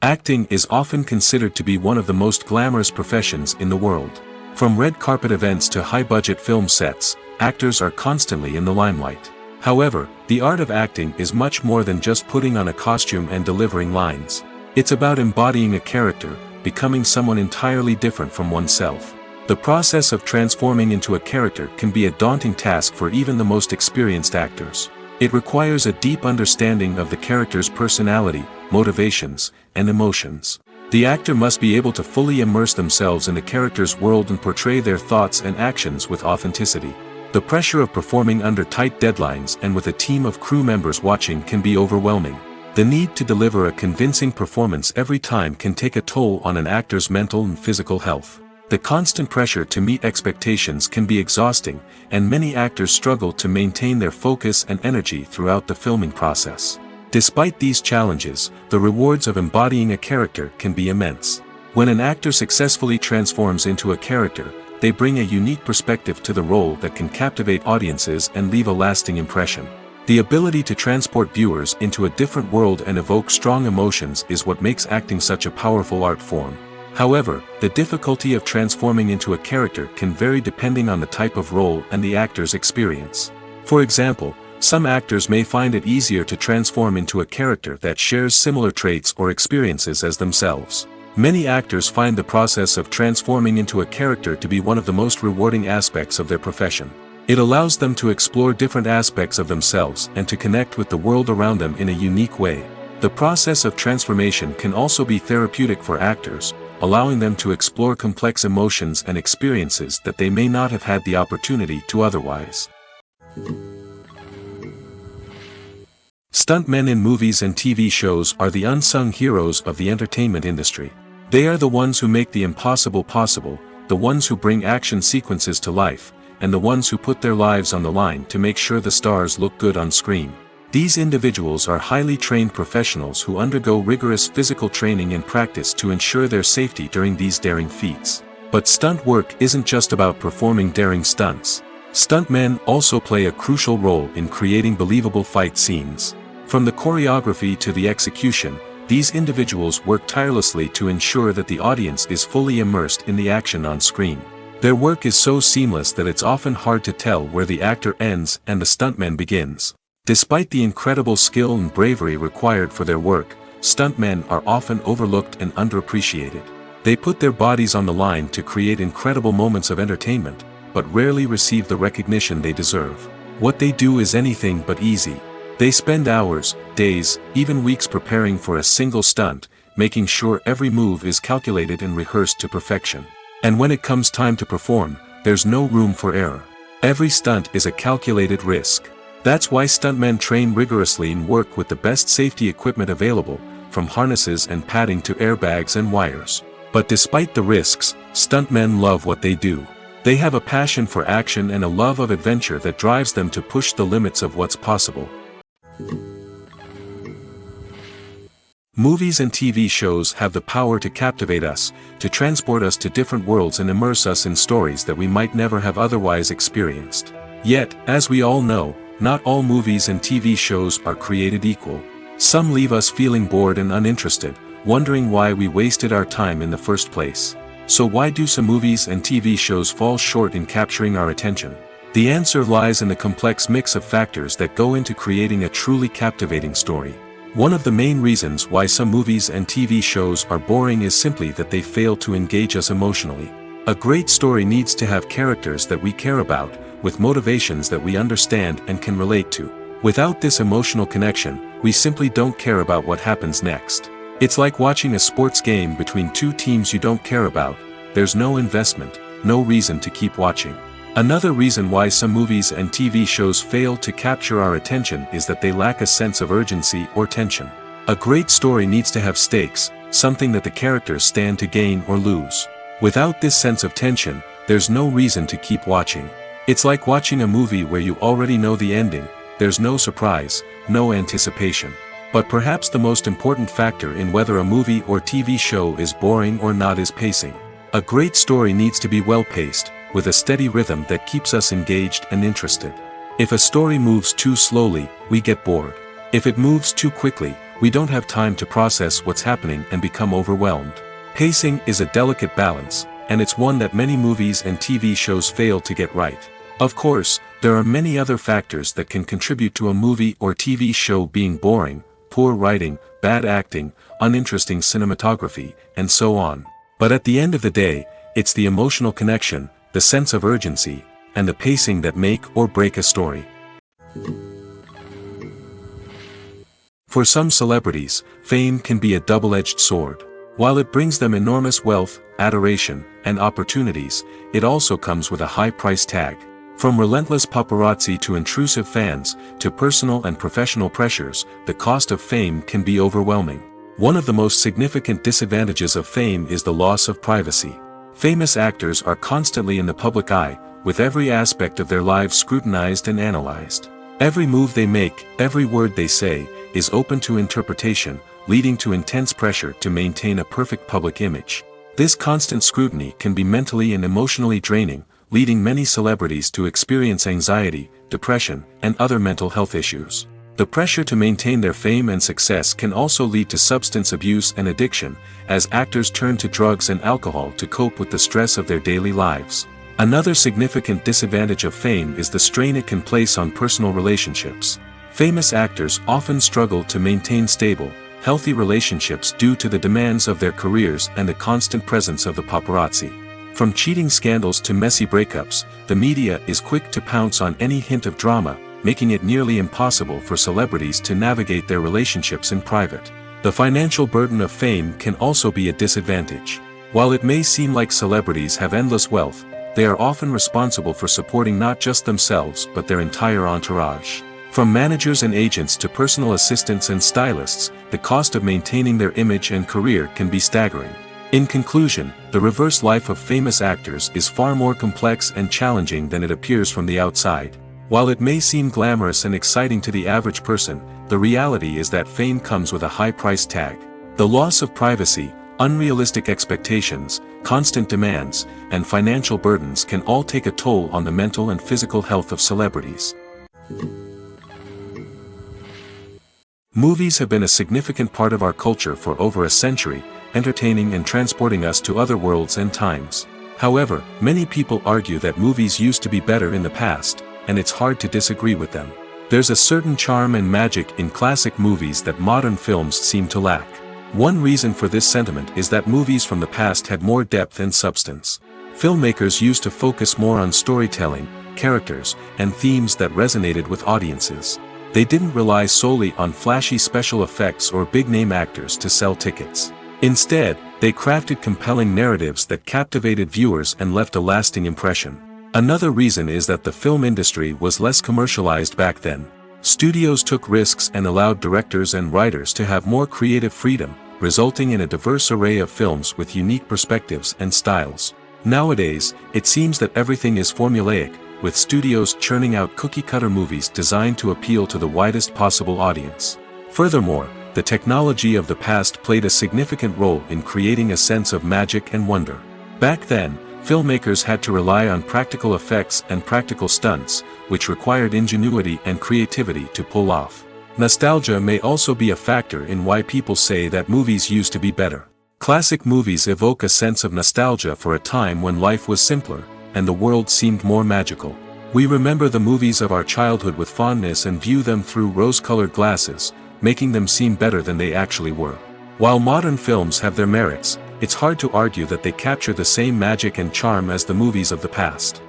Acting is often considered to be one of the most glamorous professions in the world. From red carpet events to high-budget film sets, actors are constantly in the limelight. However, the art of acting is much more than just putting on a costume and delivering lines. It's about embodying a character, becoming someone entirely different from oneself. The process of transforming into a character can be a daunting task for even the most experienced actors. It requires a deep understanding of the character's personality, motivations, and emotions. The actor must be able to fully immerse themselves in the character's world and portray their thoughts and actions with authenticity. The pressure of performing under tight deadlines and with a team of crew members watching can be overwhelming. The need to deliver a convincing performance every time can take a toll on an actor's mental and physical health. The constant pressure to meet expectations can be exhausting, and many actors struggle to maintain their focus and energy throughout the filming process. Despite these challenges, the rewards of embodying a character can be immense. When an actor successfully transforms into a character, they bring a unique perspective to the role that can captivate audiences and leave a lasting impression. The ability to transport viewers into a different world and evoke strong emotions is what makes acting such a powerful art form. However, the difficulty of transforming into a character can vary depending on the type of role and the actor's experience. For example, some actors may find it easier to transform into a character that shares similar traits or experiences as themselves. Many actors find the process of transforming into a character to be one of the most rewarding aspects of their profession. It allows them to explore different aspects of themselves and to connect with the world around them in a unique way. The process of transformation can also be therapeutic for actors, allowing them to explore complex emotions and experiences that they may not have had the opportunity to otherwise. Stuntmen in movies and TV shows are the unsung heroes of the entertainment industry. They are the ones who make the impossible possible, the ones who bring action sequences to life, and the ones who put their lives on the line to make sure the stars look good on screen. These individuals are highly trained professionals who undergo rigorous physical training and practice to ensure their safety during these daring feats. But stunt work isn't just about performing daring stunts. Stuntmen also play a crucial role in creating believable fight scenes. From the choreography to the execution, these individuals work tirelessly to ensure that the audience is fully immersed in the action on screen. Their work is so seamless that it's often hard to tell where the actor ends and the stuntman begins. Despite the incredible skill and bravery required for their work, stuntmen are often overlooked and underappreciated. They put their bodies on the line to create incredible moments of entertainment, but rarely receive the recognition they deserve. What they do is anything but easy. They spend hours, days, even weeks preparing for a single stunt, making sure every move is calculated and rehearsed to perfection. And when it comes time to perform, there's no room for error. Every stunt is a calculated risk. That's why stuntmen train rigorously and work with the best safety equipment available, from harnesses and padding to airbags and wires. But despite the risks, stuntmen love what they do. They have a passion for action and a love of adventure that drives them to push the limits of what's possible. Movies and TV shows have the power to captivate us, to transport us to different worlds and immerse us in stories that we might never have otherwise experienced. Yet, as we all know, not all movies and TV shows are created equal. Some leave us feeling bored and uninterested, wondering why we wasted our time in the first place. So why do some movies and TV shows fall short in capturing our attention? The answer lies in the complex mix of factors that go into creating a truly captivating story. One of the main reasons why some movies and TV shows are boring is simply that they fail to engage us emotionally. A great story needs to have characters that we care about, with motivations that we understand and can relate to. Without this emotional connection, we simply don't care about what happens next. It's like watching a sports game between two teams you don't care about. There's no investment, no reason to keep watching. Another reason why some movies and TV shows fail to capture our attention is that they lack a sense of urgency or tension. A great story needs to have stakes, something that the characters stand to gain or lose. Without this sense of tension, there's no reason to keep watching. It's like watching a movie where you already know the ending, there's no surprise, no anticipation. But perhaps the most important factor in whether a movie or TV show is boring or not is pacing. A great story needs to be well-paced, with a steady rhythm that keeps us engaged and interested. If a story moves too slowly, we get bored. If it moves too quickly, we don't have time to process what's happening and become overwhelmed. Pacing is a delicate balance, and it's one that many movies and TV shows fail to get right. Of course, there are many other factors that can contribute to a movie or TV show being boring: poor writing, bad acting, uninteresting cinematography, and so on. But at the end of the day, it's the emotional connection, the sense of urgency, and the pacing that make or break a story. For some celebrities, fame can be a double-edged sword. While it brings them enormous wealth, adoration, and opportunities, it also comes with a high price tag. From relentless paparazzi to intrusive fans, to personal and professional pressures, the cost of fame can be overwhelming. One of the most significant disadvantages of fame is the loss of privacy. Famous actors are constantly in the public eye, with every aspect of their lives scrutinized and analyzed. Every move they make, every word they say, is open to interpretation, leading to intense pressure to maintain a perfect public image. This constant scrutiny can be mentally and emotionally draining, leading many celebrities to experience anxiety, depression, and other mental health issues. The pressure to maintain their fame and success can also lead to substance abuse and addiction, as actors turn to drugs and alcohol to cope with the stress of their daily lives. Another significant disadvantage of fame is the strain it can place on personal relationships. Famous actors often struggle to maintain stable, healthy relationships due to the demands of their careers and the constant presence of the paparazzi. From cheating scandals to messy breakups, the media is quick to pounce on any hint of drama, making it nearly impossible for celebrities to navigate their relationships in private. The financial burden of fame can also be a disadvantage. While it may seem like celebrities have endless wealth, they are often responsible for supporting not just themselves but their entire entourage. From managers and agents to personal assistants and stylists, the cost of maintaining their image and career can be staggering. In conclusion, the reverse life of famous actors is far more complex and challenging than it appears from the outside. While it may seem glamorous and exciting to the average person, the reality is that fame comes with a high price tag. The loss of privacy, unrealistic expectations, constant demands, and financial burdens can all take a toll on the mental and physical health of celebrities. Movies have been a significant part of our culture for over a century, entertaining and transporting us to other worlds and times. However, many people argue that movies used to be better in the past, and it's hard to disagree with them. There's a certain charm and magic in classic movies that modern films seem to lack. One reason for this sentiment is that movies from the past had more depth and substance. Filmmakers used to focus more on storytelling, characters, and themes that resonated with audiences. They didn't rely solely on flashy special effects or big-name actors to sell tickets. Instead, they crafted compelling narratives that captivated viewers and left a lasting impression. Another reason is that the film industry was less commercialized back then. Studios took risks and allowed directors and writers to have more creative freedom, resulting in a diverse array of films with unique perspectives and styles. Nowadays, it seems that everything is formulaic, with studios churning out cookie-cutter movies designed to appeal to the widest possible audience. Furthermore, the technology of the past played a significant role in creating a sense of magic and wonder. Back then, filmmakers had to rely on practical effects and practical stunts, which required ingenuity and creativity to pull off. Nostalgia may also be a factor in why people say that movies used to be better. Classic movies evoke a sense of nostalgia for a time when life was simpler, and the world seemed more magical. We remember the movies of our childhood with fondness and view them through rose-colored glasses, making them seem better than they actually were. While modern films have their merits, it's hard to argue that they capture the same magic and charm as the movies of the past.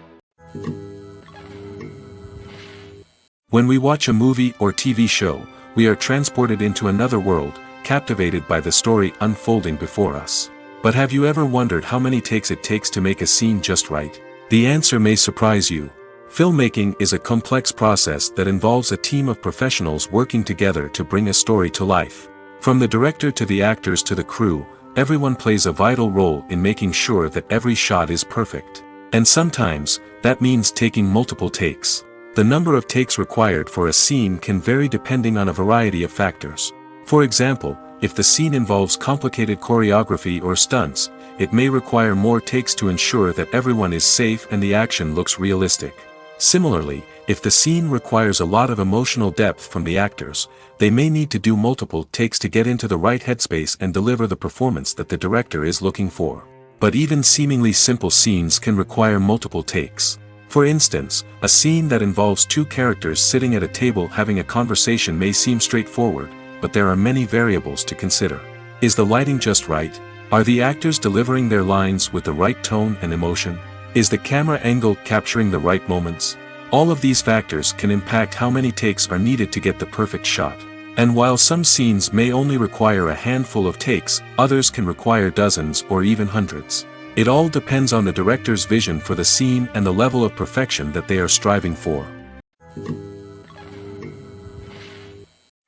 When we watch a movie or TV show, we are transported into another world, captivated by the story unfolding before us. But have you ever wondered how many takes it takes to make a scene just right? The answer may surprise you. Filmmaking is a complex process that involves a team of professionals working together to bring a story to life. From the director to the actors to the crew, everyone plays a vital role in making sure that every shot is perfect. And sometimes, that means taking multiple takes. The number of takes required for a scene can vary depending on a variety of factors. For example, if the scene involves complicated choreography or stunts, it may require more takes to ensure that everyone is safe and the action looks realistic. Similarly, if the scene requires a lot of emotional depth from the actors, they may need to do multiple takes to get into the right headspace and deliver the performance that the director is looking for. But even seemingly simple scenes can require multiple takes. For instance, a scene that involves two characters sitting at a table having a conversation may seem straightforward, but there are many variables to consider. Is the lighting just right? Are the actors delivering their lines with the right tone and emotion? Is the camera angle capturing the right moments? All of these factors can impact how many takes are needed to get the perfect shot. And while some scenes may only require a handful of takes, others can require dozens or even hundreds. It all depends on the director's vision for the scene and the level of perfection that they are striving for.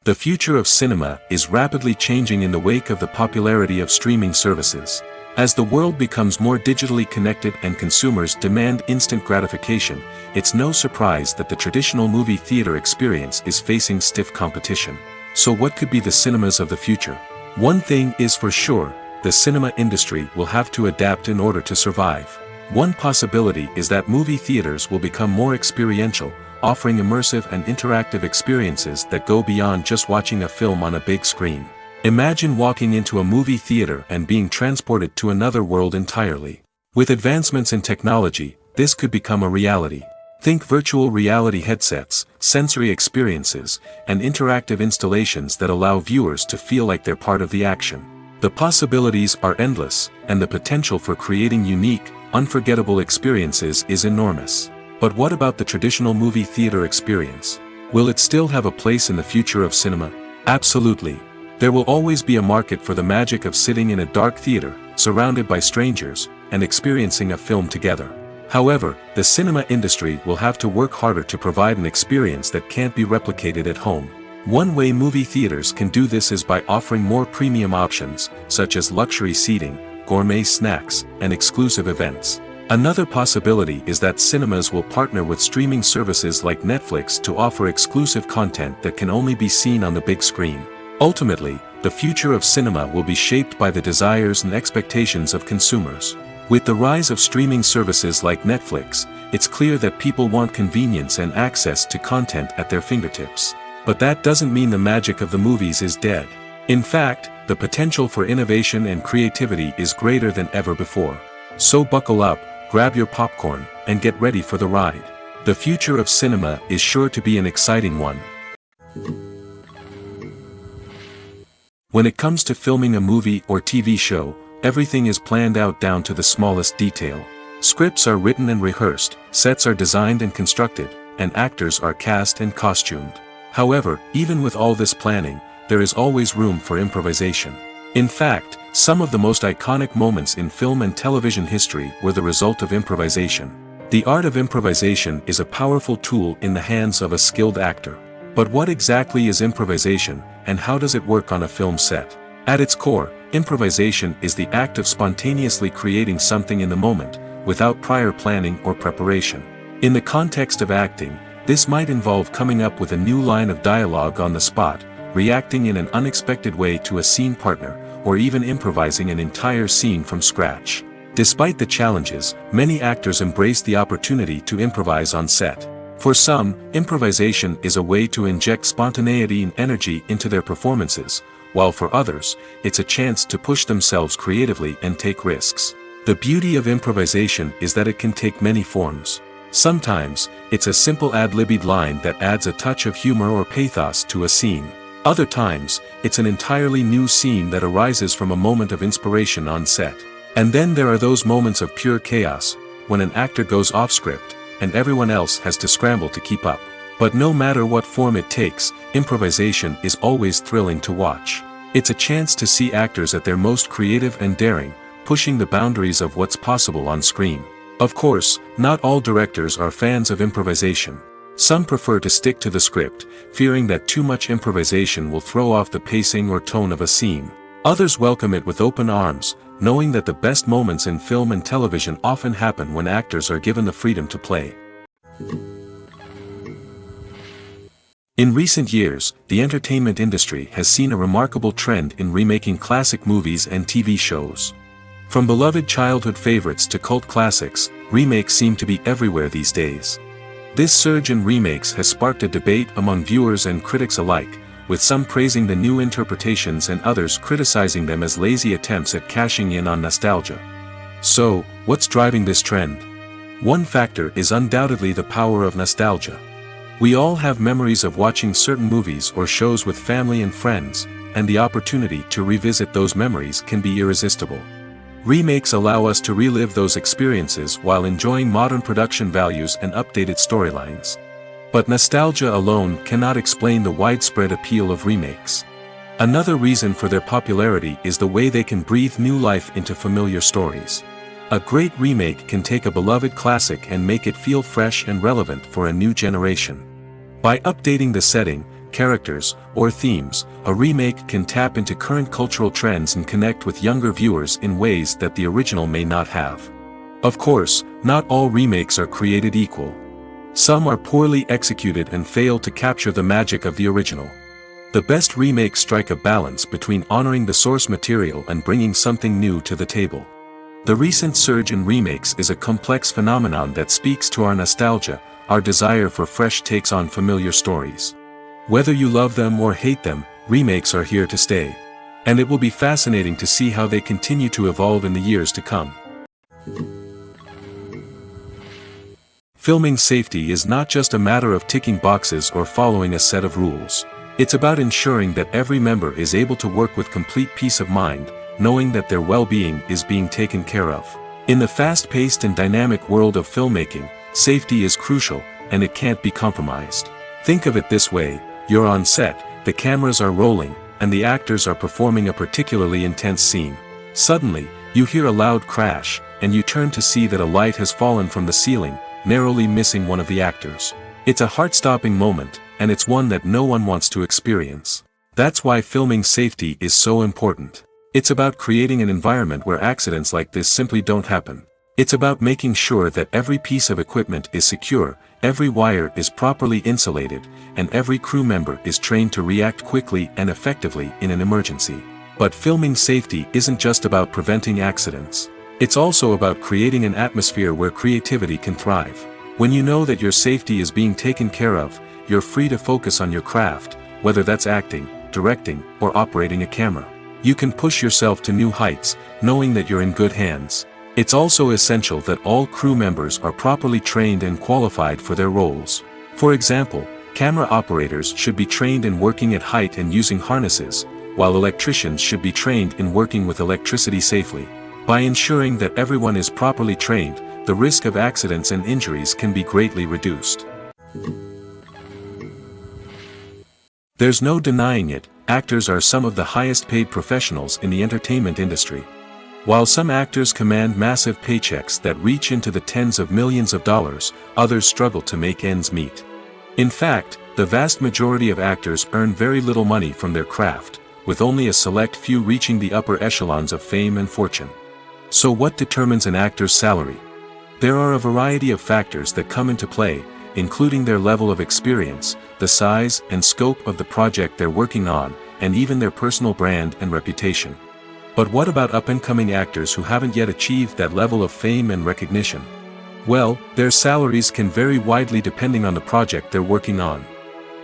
The future of cinema is rapidly changing in the wake of the popularity of streaming services. As the world becomes more digitally connected and consumers demand instant gratification, it's no surprise that the traditional movie theater experience is facing stiff competition. So what could be the cinemas of the future? One thing is for sure, the cinema industry will have to adapt in order to survive. One possibility is that movie theaters will become more experiential, offering immersive and interactive experiences that go beyond just watching a film on a big screen. Imagine walking into a movie theater and being transported to another world entirely. With advancements in technology, this could become a reality. Think virtual reality headsets, sensory experiences, and interactive installations that allow viewers to feel like they're part of the action. The possibilities are endless, and the potential for creating unique, unforgettable experiences is enormous. But what about the traditional movie theater experience? Will it still have a place in the future of cinema? Absolutely. There will always be a market for the magic of sitting in a dark theater, surrounded by strangers, and experiencing a film together. However, the cinema industry will have to work harder to provide an experience that can't be replicated at home. One way movie theaters can do this is by offering more premium options, such as luxury seating, gourmet snacks, and exclusive events. Another possibility is that cinemas will partner with streaming services like Netflix to offer exclusive content that can only be seen on the big screen. Ultimately, the future of cinema will be shaped by the desires and expectations of consumers. With the rise of streaming services like Netflix, it's clear that people want convenience and access to content at their fingertips. But that doesn't mean the magic of the movies is dead. In fact, the potential for innovation and creativity is greater than ever before. So buckle up, grab your popcorn, and get ready for the ride. The future of cinema is sure to be an exciting one. When it comes to filming a movie or TV show, everything is planned out down to the smallest detail. Scripts are written and rehearsed, sets are designed and constructed, and actors are cast and costumed. However, even with all this planning, there is always room for improvisation. In fact, some of the most iconic moments in film and television history were the result of improvisation. The art of improvisation is a powerful tool in the hands of a skilled actor. But what exactly is improvisation, and how does it work on a film set? At its core, improvisation is the act of spontaneously creating something in the moment, without prior planning or preparation. In the context of acting, this might involve coming up with a new line of dialogue on the spot, reacting in an unexpected way to a scene partner, or even improvising an entire scene from scratch. Despite the challenges, many actors embrace the opportunity to improvise on set. For some, improvisation is a way to inject spontaneity and energy into their performances, while for others, it's a chance to push themselves creatively and take risks. The beauty of improvisation is that it can take many forms. Sometimes, it's a simple ad-libbed line that adds a touch of humor or pathos to a scene. Other times, it's an entirely new scene that arises from a moment of inspiration on set. And then there are those moments of pure chaos, when an actor goes off script, and everyone else has to scramble to keep up. But no matter what form it takes, improvisation is always thrilling to watch. It's a chance to see actors at their most creative and daring, pushing the boundaries of what's possible on screen. Of course, not all directors are fans of improvisation. Some prefer to stick to the script, fearing that too much improvisation will throw off the pacing or tone of a scene. Others welcome it with open arms, knowing that the best moments in film and television often happen when actors are given the freedom to play. In recent years, the entertainment industry has seen a remarkable trend in remaking classic movies and TV shows. From beloved childhood favorites to cult classics, remakes seem to be everywhere these days. This surge in remakes has sparked a debate among viewers and critics alike, with some praising the new interpretations and others criticizing them as lazy attempts at cashing in on nostalgia. So, what's driving this trend? One factor is undoubtedly the power of nostalgia. We all have memories of watching certain movies or shows with family and friends, and the opportunity to revisit those memories can be irresistible. Remakes allow us to relive those experiences while enjoying modern production values and updated storylines. But nostalgia alone cannot explain the widespread appeal of remakes. Another reason for their popularity is the way they can breathe new life into familiar stories. A great remake can take a beloved classic and make it feel fresh and relevant for a new generation. By updating the setting, characters, or themes, a remake can tap into current cultural trends and connect with younger viewers in ways that the original may not have. Of course, not all remakes are created equal. Some are poorly executed and fail to capture the magic of the original. The best remakes strike a balance between honoring the source material and bringing something new to the table. The recent surge in remakes is a complex phenomenon that speaks to our nostalgia, our desire for fresh takes on familiar stories. Whether you love them or hate them, remakes are here to stay. And it will be fascinating to see how they continue to evolve in the years to come. Filming safety is not just a matter of ticking boxes or following a set of rules. It's about ensuring that every member is able to work with complete peace of mind, knowing that their well-being is being taken care of. In the fast-paced and dynamic world of filmmaking, safety is crucial, and it can't be compromised. Think of it this way: you're on set, the cameras are rolling, and the actors are performing a particularly intense scene. Suddenly, you hear a loud crash, and you turn to see that a light has fallen from the ceiling, narrowly missing one of the actors. It's a heart-stopping moment, and it's one that no one wants to experience. That's why filming safety is so important. It's about creating an environment where accidents like this simply don't happen. It's about making sure that every piece of equipment is secure, every wire is properly insulated, and every crew member is trained to react quickly and effectively in an emergency. But filming safety isn't just about preventing accidents. It's also about creating an atmosphere where creativity can thrive. When you know that your safety is being taken care of, you're free to focus on your craft, whether that's acting, directing, or operating a camera. You can push yourself to new heights, knowing that you're in good hands. It's also essential that all crew members are properly trained and qualified for their roles. For example, camera operators should be trained in working at height and using harnesses, while electricians should be trained in working with electricity safely. By ensuring that everyone is properly trained, the risk of accidents and injuries can be greatly reduced. There's no denying it, actors are some of the highest paid professionals in the entertainment industry. While some actors command massive paychecks that reach into the tens of millions of dollars, others struggle to make ends meet. In fact, the vast majority of actors earn very little money from their craft, with only a select few reaching the upper echelons of fame and fortune. So what determines an actor's salary? There are a variety of factors that come into play, including their level of experience, the size and scope of the project they're working on, and even their personal brand and reputation. But what about up-and-coming actors who haven't yet achieved that level of fame and recognition? Well, their salaries can vary widely depending on the project they're working on.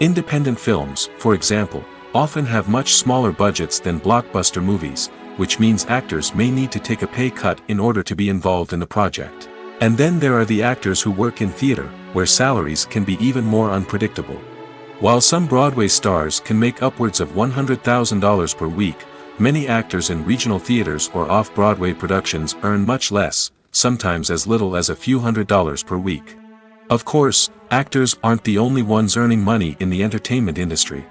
Independent films, for example, often have much smaller budgets than blockbuster movies, which means actors may need to take a pay cut in order to be involved in the project. And then there are the actors who work in theater, where salaries can be even more unpredictable. While some Broadway stars can make upwards of $100,000 per week, many actors in regional theaters or off-Broadway productions earn much less, sometimes as little as a few $100s per week. Of course, actors aren't the only ones earning money in the entertainment industry.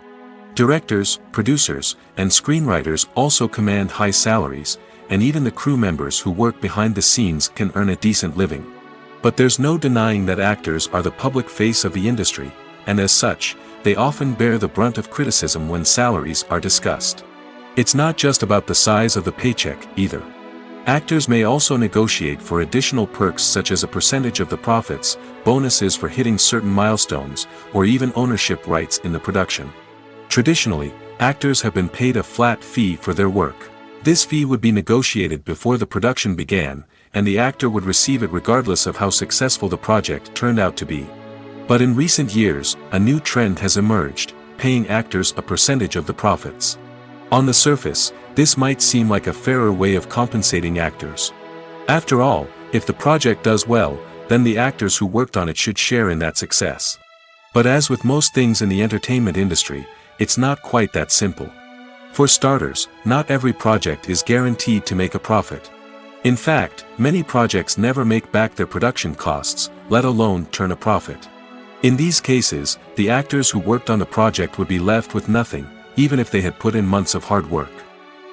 Directors, producers, and screenwriters also command high salaries, and even the crew members who work behind the scenes can earn a decent living. But there's no denying that actors are the public face of the industry, and as such, they often bear the brunt of criticism when salaries are discussed. It's not just about the size of the paycheck, either. Actors may also negotiate for additional perks such as a percentage of the profits, bonuses for hitting certain milestones, or even ownership rights in the production. Traditionally, actors have been paid a flat fee for their work. This fee would be negotiated before the production began, and the actor would receive it regardless of how successful the project turned out to be. But in recent years, a new trend has emerged, paying actors a percentage of the profits. On the surface, this might seem like a fairer way of compensating actors. After all, if the project does well, then the actors who worked on it should share in that success. But as with most things in the entertainment industry, it's not quite that simple. For starters, not every project is guaranteed to make a profit. In fact, many projects never make back their production costs, let alone turn a profit. In these cases, the actors who worked on the project would be left with nothing, even if they had put in months of hard work.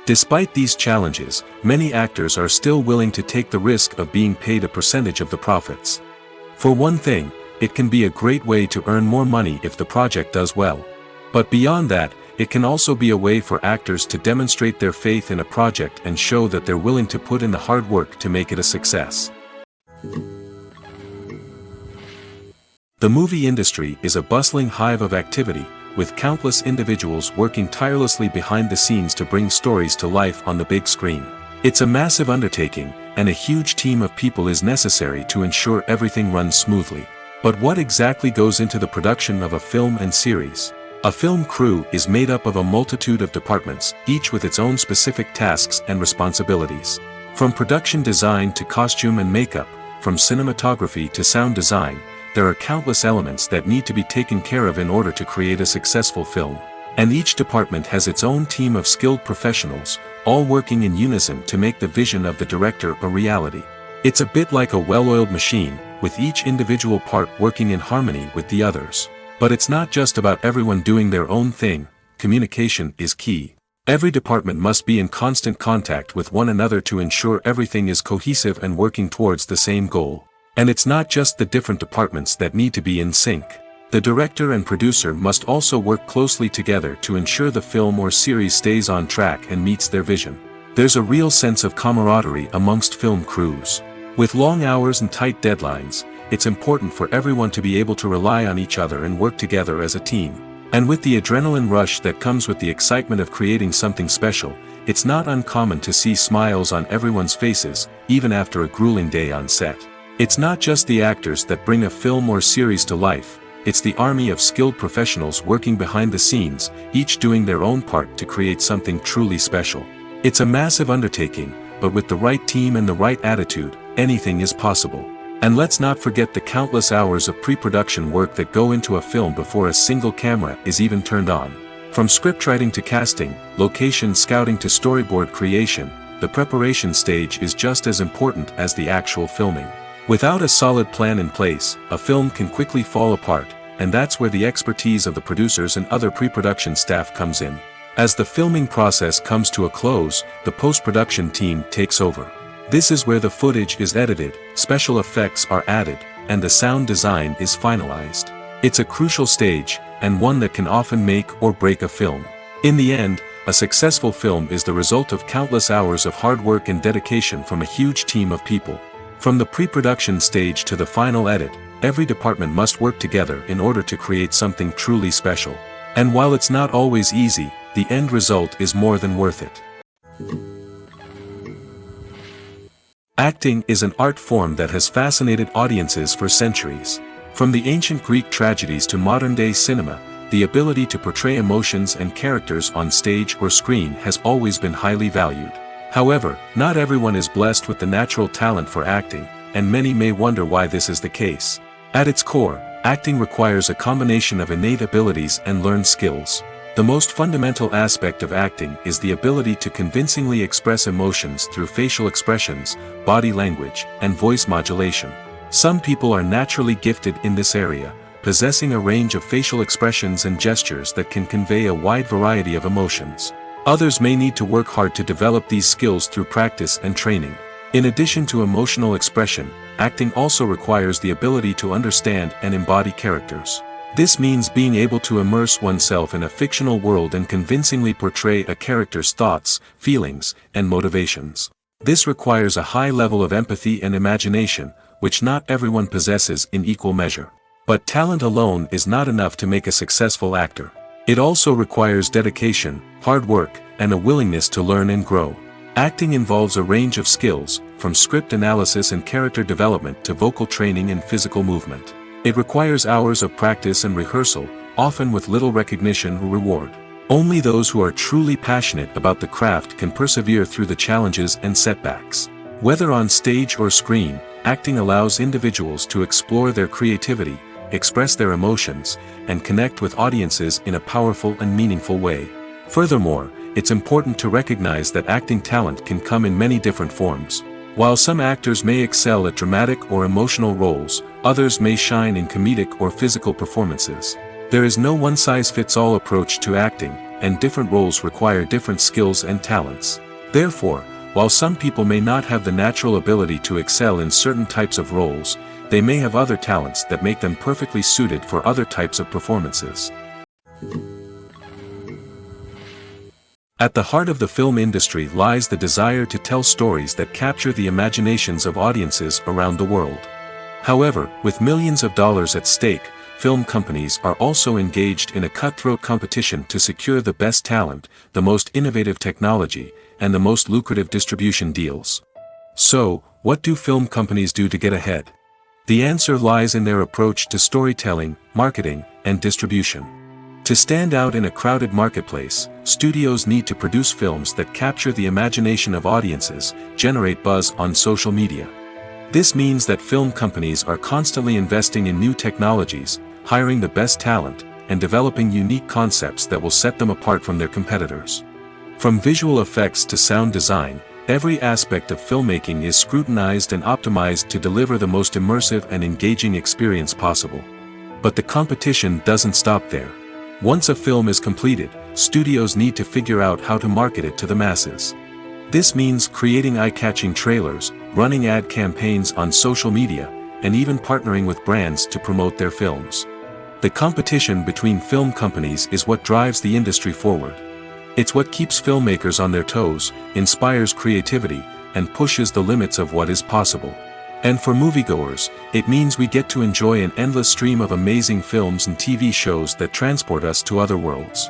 Despite these challenges, many actors are still willing to take the risk of being paid a percentage of the profits. For one thing, it can be a great way to earn more money if the project does well. But beyond that, it can also be a way for actors to demonstrate their faith in a project and show that they're willing to put in the hard work to make it a success. The movie industry is a bustling hive of activity, with countless individuals working tirelessly behind the scenes to bring stories to life on the big screen. It's a massive undertaking, and a huge team of people is necessary to ensure everything runs smoothly. But what exactly goes into the production of a film and series? A film crew is made up of a multitude of departments, each with its own specific tasks and responsibilities. From production design to costume and makeup, from cinematography to sound design, there are countless elements that need to be taken care of in order to create a successful film. And each department has its own team of skilled professionals, all working in unison to make the vision of the director a reality. It's a bit like a well-oiled machine, with each individual part working in harmony with the others. But it's not just about everyone doing their own thing, communication is key. Every department must be in constant contact with one another to ensure everything is cohesive and working towards the same goal. And it's not just the different departments that need to be in sync. The director and producer must also work closely together to ensure the film or series stays on track and meets their vision. There's a real sense of camaraderie amongst film crews. With long hours and tight deadlines, it's important for everyone to be able to rely on each other and work together as a team. And with the adrenaline rush that comes with the excitement of creating something special, it's not uncommon to see smiles on everyone's faces, even after a grueling day on set. It's not just the actors that bring a film or series to life, it's the army of skilled professionals working behind the scenes, each doing their own part to create something truly special. It's a massive undertaking, but with the right team and the right attitude, anything is possible. And let's not forget the countless hours of pre-production work that go into a film before a single camera is even turned on. From scriptwriting to casting, location scouting to storyboard creation, the preparation stage is just as important as the actual filming. Without a solid plan in place, a film can quickly fall apart, and that's where the expertise of the producers and other pre-production staff comes in. As the filming process comes to a close, the post-production team takes over. This is where the footage is edited, special effects are added, and the sound design is finalized. It's a crucial stage, and one that can often make or break a film. In the end, a successful film is the result of countless hours of hard work and dedication from a huge team of people. From the pre-production stage to the final edit, every department must work together in order to create something truly special. And while it's not always easy, the end result is more than worth it. Acting is an art form that has fascinated audiences for centuries. From the ancient Greek tragedies to modern-day cinema, the ability to portray emotions and characters on stage or screen has always been highly valued. However, not everyone is blessed with the natural talent for acting, and many may wonder why this is the case. At its core, acting requires a combination of innate abilities and learned skills. The most fundamental aspect of acting is the ability to convincingly express emotions through facial expressions, body language, and voice modulation. Some people are naturally gifted in this area, possessing a range of facial expressions and gestures that can convey a wide variety of emotions. Others may need to work hard to develop these skills through practice and training. In addition to emotional expression, acting also requires the ability to understand and embody characters. This means being able to immerse oneself in a fictional world and convincingly portray a character's thoughts, feelings, and motivations. This requires a high level of empathy and imagination, which not everyone possesses in equal measure. But talent alone is not enough to make a successful actor. It also requires dedication, hard work, and a willingness to learn and grow. Acting involves a range of skills, from script analysis and character development to vocal training and physical movement. It requires hours of practice and rehearsal, often with little recognition or reward. Only those who are truly passionate about the craft can persevere through the challenges and setbacks. Whether on stage or screen, acting allows individuals to explore their creativity, express their emotions, and connect with audiences in a powerful and meaningful way. Furthermore, it's important to recognize that acting talent can come in many different forms. While some actors may excel at dramatic or emotional roles, others may shine in comedic or physical performances. There is no one-size-fits-all approach to acting, and different roles require different skills and talents. Therefore, while some people may not have the natural ability to excel in certain types of roles, they may have other talents that make them perfectly suited for other types of performances. At the heart of the film industry lies the desire to tell stories that capture the imaginations of audiences around the world. However, with millions of dollars at stake, film companies are also engaged in a cutthroat competition to secure the best talent, the most innovative technology, and the most lucrative distribution deals. So, what do film companies do to get ahead? The answer lies in their approach to storytelling, marketing, and distribution. To stand out in a crowded marketplace, studios need to produce films that capture the imagination of audiences, generate buzz on social media. This means that film companies are constantly investing in new technologies, hiring the best talent, and developing unique concepts that will set them apart from their competitors. From visual effects to sound design, every aspect of filmmaking is scrutinized and optimized to deliver the most immersive and engaging experience possible. But the competition doesn't stop there. Once a film is completed, studios need to figure out how to market it to the masses. This means creating eye-catching trailers, running ad campaigns on social media, and even partnering with brands to promote their films. The competition between film companies is what drives the industry forward. It's what keeps filmmakers on their toes, inspires creativity, and pushes the limits of what is possible. And for moviegoers, it means we get to enjoy an endless stream of amazing films and TV shows that transport us to other worlds.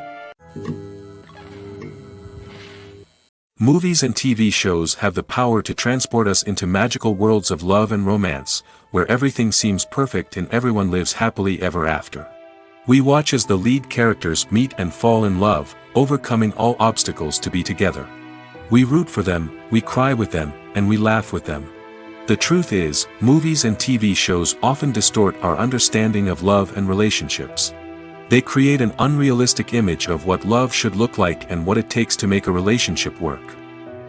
Movies and TV shows have the power to transport us into magical worlds of love and romance, where everything seems perfect and everyone lives happily ever after. We watch as the lead characters meet and fall in love, overcoming all obstacles to be together. We root for them, we cry with them, and we laugh with them. The truth is, movies and TV shows often distort our understanding of love and relationships. They create an unrealistic image of what love should look like and what it takes to make a relationship work.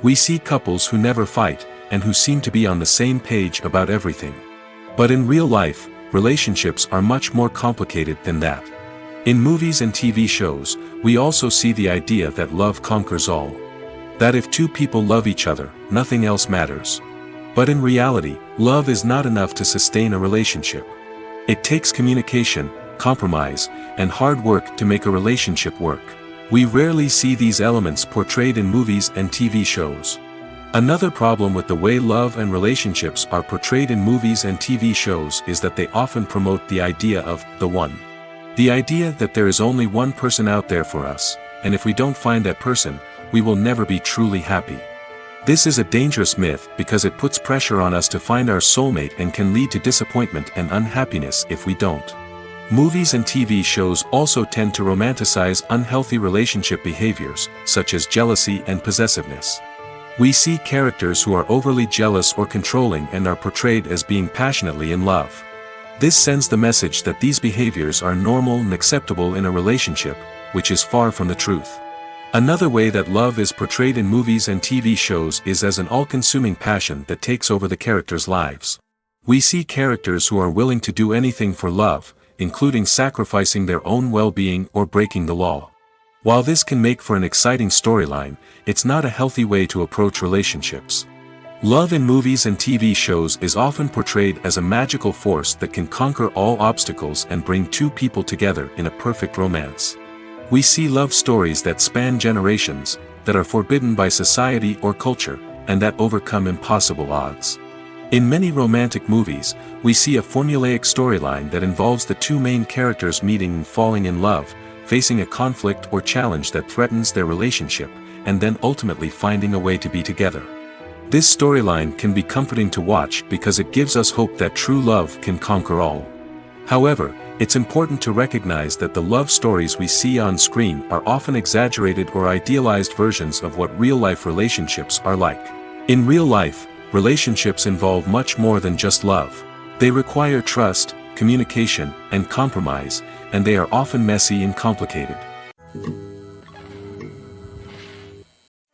We see couples who never fight, and who seem to be on the same page about everything. But in real life, relationships are much more complicated than that. In movies and TV shows, we also see the idea that love conquers all. That if two people love each other, nothing else matters. But in reality, love is not enough to sustain a relationship. It takes communication, compromise, and hard work to make a relationship work. We rarely see these elements portrayed in movies and TV shows. Another problem with the way love and relationships are portrayed in movies and TV shows is that they often promote the idea of the one. The idea that there is only one person out there for us, and if we don't find that person, we will never be truly happy. This is a dangerous myth because it puts pressure on us to find our soulmate and can lead to disappointment and unhappiness if we don't. Movies and TV shows also tend to romanticize unhealthy relationship behaviors, such as jealousy and possessiveness. We see characters who are overly jealous or controlling and are portrayed as being passionately in love. This sends the message that these behaviors are normal and acceptable in a relationship, which is far from the truth. Another way that love is portrayed in movies and TV shows is as an all-consuming passion that takes over the characters' lives. We see characters who are willing to do anything for love, including sacrificing their own well-being or breaking the law. While this can make for an exciting storyline, it's not a healthy way to approach relationships. Love in movies and TV shows is often portrayed as a magical force that can conquer all obstacles and bring two people together in a perfect romance. We see love stories that span generations, that are forbidden by society or culture, and that overcome impossible odds. In many romantic movies, we see a formulaic storyline that involves the two main characters meeting and falling in love, facing a conflict or challenge that threatens their relationship, and then ultimately finding a way to be together. This storyline can be comforting to watch because it gives us hope that true love can conquer all. However, it's important to recognize that the love stories we see on screen are often exaggerated or idealized versions of what real-life relationships are like. In real life, relationships involve much more than just love. They require trust, communication, and compromise, and they are often messy and complicated.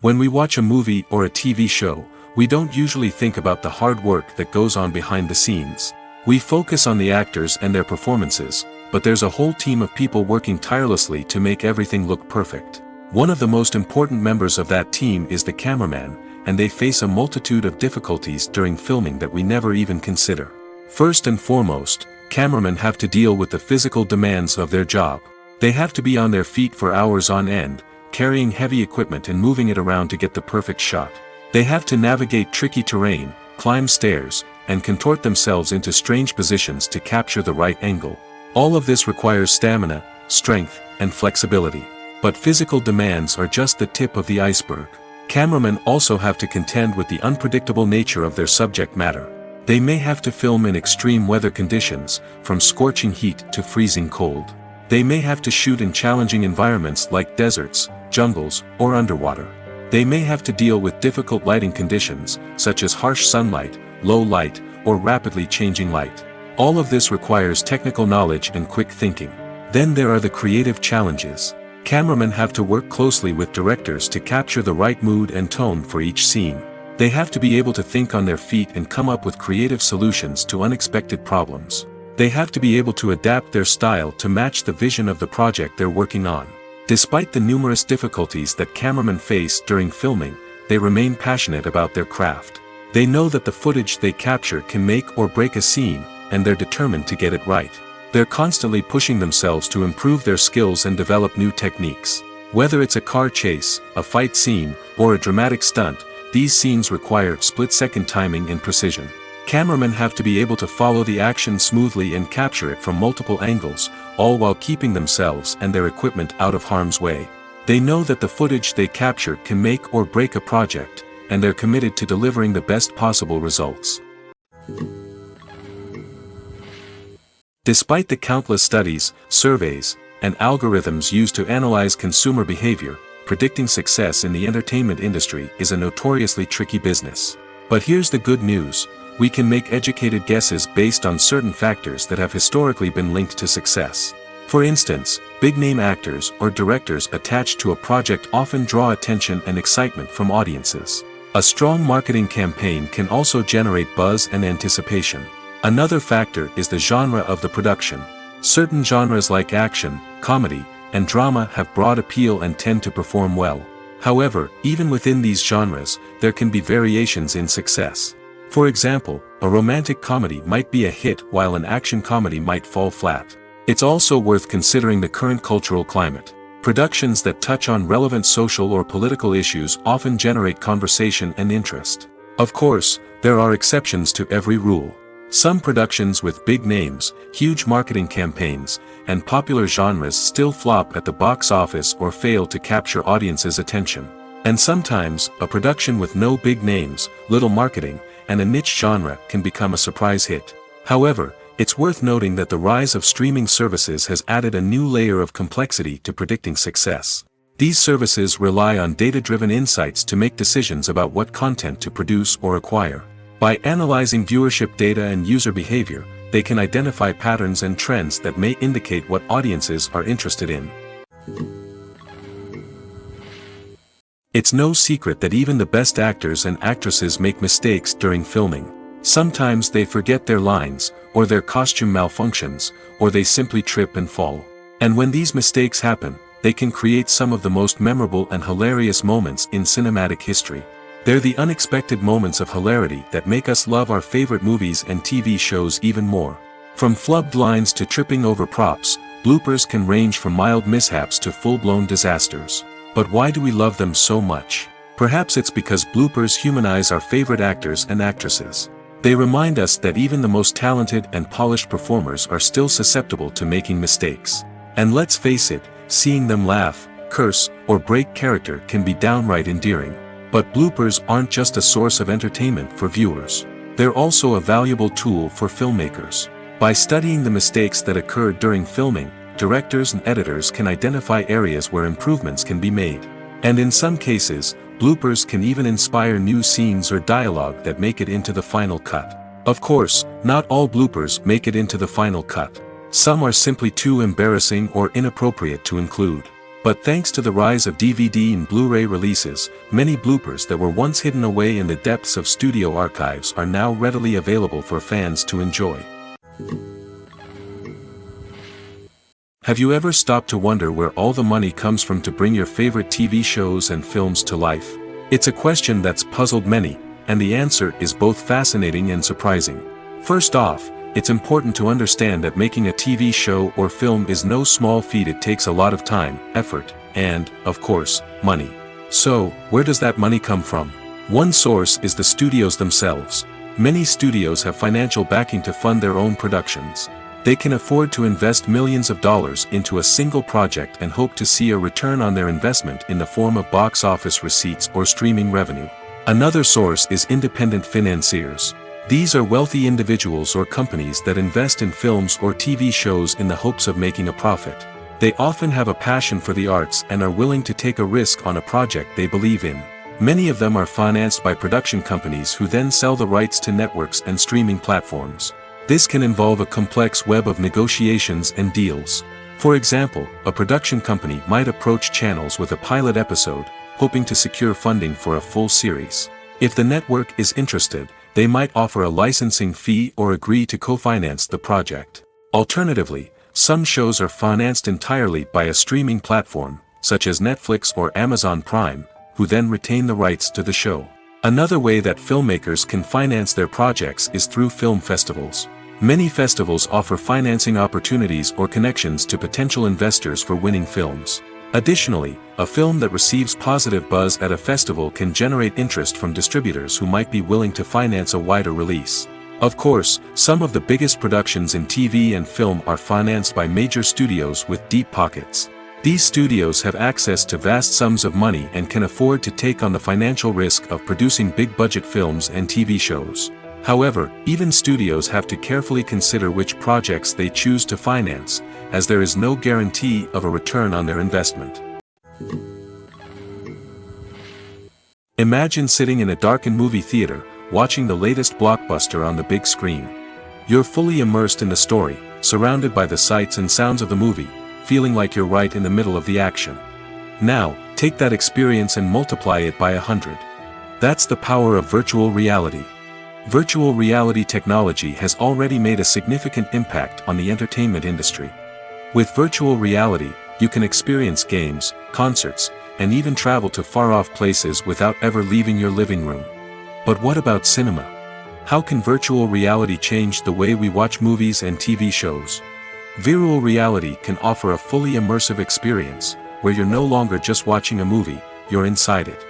When we watch a movie or a TV show, we don't usually think about the hard work that goes on behind the scenes. We focus on the actors and their performances, but there's a whole team of people working tirelessly to make everything look perfect. One of the most important members of that team is the cameraman, and they face a multitude of difficulties during filming that we never even consider. First and foremost, cameramen have to deal with the physical demands of their job. They have to be on their feet for hours on end, carrying heavy equipment and moving it around to get the perfect shot. They have to navigate tricky terrain, climb stairs, and contort themselves into strange positions to capture the right angle. All of this requires stamina, strength, and flexibility. But physical demands are just the tip of the iceberg. Cameramen also have to contend with the unpredictable nature of their subject matter. They may have to film in extreme weather conditions, from scorching heat to freezing cold. They may have to shoot in challenging environments like deserts, jungles, or underwater. They may have to deal with difficult lighting conditions, such as harsh sunlight, low light, or rapidly changing light. All of this requires technical knowledge and quick thinking. Then there are the creative challenges. Cameramen have to work closely with directors to capture the right mood and tone for each scene. They have to be able to think on their feet and come up with creative solutions to unexpected problems. They have to be able to adapt their style to match the vision of the project they're working on. Despite the numerous difficulties that cameramen face during filming, they remain passionate about their craft. They know that the footage they capture can make or break a scene, and they're determined to get it right. They're constantly pushing themselves to improve their skills and develop new techniques. Whether it's a car chase, a fight scene, or a dramatic stunt, these scenes require split-second timing and precision. Cameramen have to be able to follow the action smoothly and capture it from multiple angles, all while keeping themselves and their equipment out of harm's way. They know that the footage they capture can make or break a project, and they're committed to delivering the best possible results. Despite the countless studies, surveys, and algorithms used to analyze consumer behavior, predicting success in the entertainment industry is a notoriously tricky business. But here's the good news: we can make educated guesses based on certain factors that have historically been linked to success. For instance, big-name actors or directors attached to a project often draw attention and excitement from audiences. A strong marketing campaign can also generate buzz and anticipation. Another factor is the genre of the production. Certain genres like action, comedy, and drama have broad appeal and tend to perform well. However, even within these genres, there can be variations in success. For example, a romantic comedy might be a hit while an action comedy might fall flat. It's also worth considering the current cultural climate. Productions that touch on relevant social or political issues often generate conversation and interest. Of course, there are exceptions to every rule. Some productions with big names, huge marketing campaigns, and popular genres still flop at the box office or fail to capture audiences' attention. And sometimes, a production with no big names, little marketing, and a niche genre can become a surprise hit. However, it's worth noting that the rise of streaming services has added a new layer of complexity to predicting success. These services rely on data-driven insights to make decisions about what content to produce or acquire. By analyzing viewership data and user behavior, they can identify patterns and trends that may indicate what audiences are interested in. It's no secret that even the best actors and actresses make mistakes during filming. Sometimes they forget their lines, or their costume malfunctions, or they simply trip and fall. And when these mistakes happen, they can create some of the most memorable and hilarious moments in cinematic history. They're the unexpected moments of hilarity that make us love our favorite movies and TV shows even more. From flubbed lines to tripping over props, bloopers can range from mild mishaps to full-blown disasters. But why do we love them so much? Perhaps it's because bloopers humanize our favorite actors and actresses. They remind us that even the most talented and polished performers are still susceptible to making mistakes. And let's face it, seeing them laugh, curse, or break character can be downright endearing. But bloopers aren't just a source of entertainment for viewers. They're also a valuable tool for filmmakers. By studying the mistakes that occurred during filming, directors and editors can identify areas where improvements can be made. And in some cases, bloopers can even inspire new scenes or dialogue that make it into the final cut. Of course, not all bloopers make it into the final cut. Some are simply too embarrassing or inappropriate to include. But thanks to the rise of DVD and Blu-ray releases, many bloopers that were once hidden away in the depths of studio archives are now readily available for fans to enjoy. Have you ever stopped to wonder where all the money comes from to bring your favorite TV shows and films to life? It's a question that's puzzled many, and the answer is both fascinating and surprising. First off, it's important to understand that making a TV show or film is no small feat. It takes a lot of time, effort, and, of course, money. So, where does that money come from? One source is the studios themselves. Many studios have financial backing to fund their own productions. They can afford to invest millions of dollars into a single project and hope to see a return on their investment in the form of box office receipts or streaming revenue. Another source is independent financiers. These are wealthy individuals or companies that invest in films or TV shows in the hopes of making a profit. They often have a passion for the arts and are willing to take a risk on a project they believe in. Many of them are financed by production companies who then sell the rights to networks and streaming platforms. This can involve a complex web of negotiations and deals. For example, a production company might approach channels with a pilot episode, hoping to secure funding for a full series. If the network is interested, they might offer a licensing fee or agree to co-finance the project. Alternatively, some shows are financed entirely by a streaming platform, such as Netflix or Amazon Prime, who then retain the rights to the show. Another way that filmmakers can finance their projects is through film festivals. Many festivals offer financing opportunities or connections to potential investors for winning films. Additionally, a film that receives positive buzz at a festival can generate interest from distributors who might be willing to finance a wider release. Of course, some of the biggest productions in TV and film are financed by major studios with deep pockets. These studios have access to vast sums of money and can afford to take on the financial risk of producing big-budget films and TV shows. However, even studios have to carefully consider which projects they choose to finance, as there is no guarantee of a return on their investment. Imagine sitting in a darkened movie theater, watching the latest blockbuster on the big screen. You're fully immersed in the story, surrounded by the sights and sounds of the movie, feeling like you're right in the middle of the action. Now, take that experience and multiply it by 100. That's the power of virtual reality. Virtual reality technology has already made a significant impact on the entertainment industry. With virtual reality, you can experience games, concerts, and even travel to far-off places without ever leaving your living room. But what about cinema? How can virtual reality change the way we watch movies and TV shows? Virtual reality can offer a fully immersive experience, where you're no longer just watching a movie, you're inside it.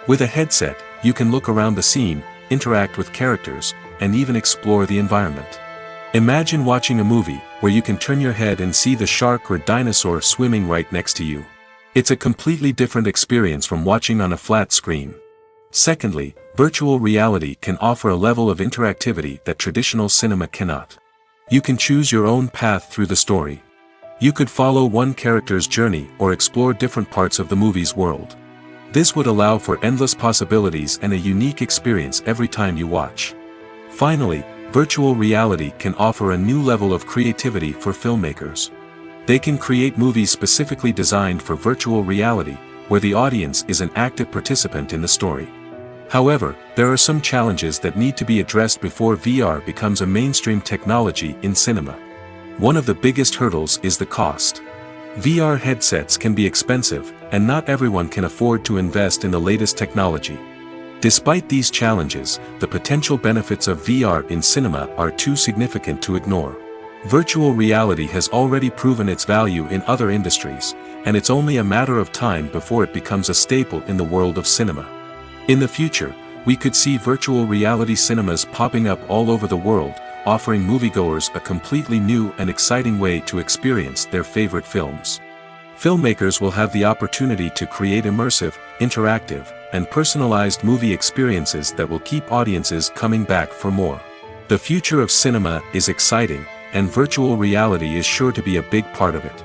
With a headset, you can look around the scene, interact with characters, and even explore the environment. Imagine watching a movie where you can turn your head and see the shark or dinosaur swimming right next to you. It's a completely different experience from watching on a flat screen. Secondly, virtual reality can offer a level of interactivity that traditional cinema cannot. You can choose your own path through the story. You could follow one character's journey or explore different parts of the movie's world. This would allow for endless possibilities and a unique experience every time you watch. Finally, virtual reality can offer a new level of creativity for filmmakers. They can create movies specifically designed for virtual reality, where the audience is an active participant in the story. However, there are some challenges that need to be addressed before VR becomes a mainstream technology in cinema. One of the biggest hurdles is the cost. VR headsets can be expensive, and not everyone can afford to invest in the latest technology. Despite these challenges, the potential benefits of VR in cinema are too significant to ignore. Virtual reality has already proven its value in other industries, and it's only a matter of time before it becomes a staple in the world of cinema. In the future, we could see virtual reality cinemas popping up all over the world, offering moviegoers a completely new and exciting way to experience their favorite films. Filmmakers will have the opportunity to create immersive, interactive, and personalized movie experiences that will keep audiences coming back for more. The future of cinema is exciting, and virtual reality is sure to be a big part of it.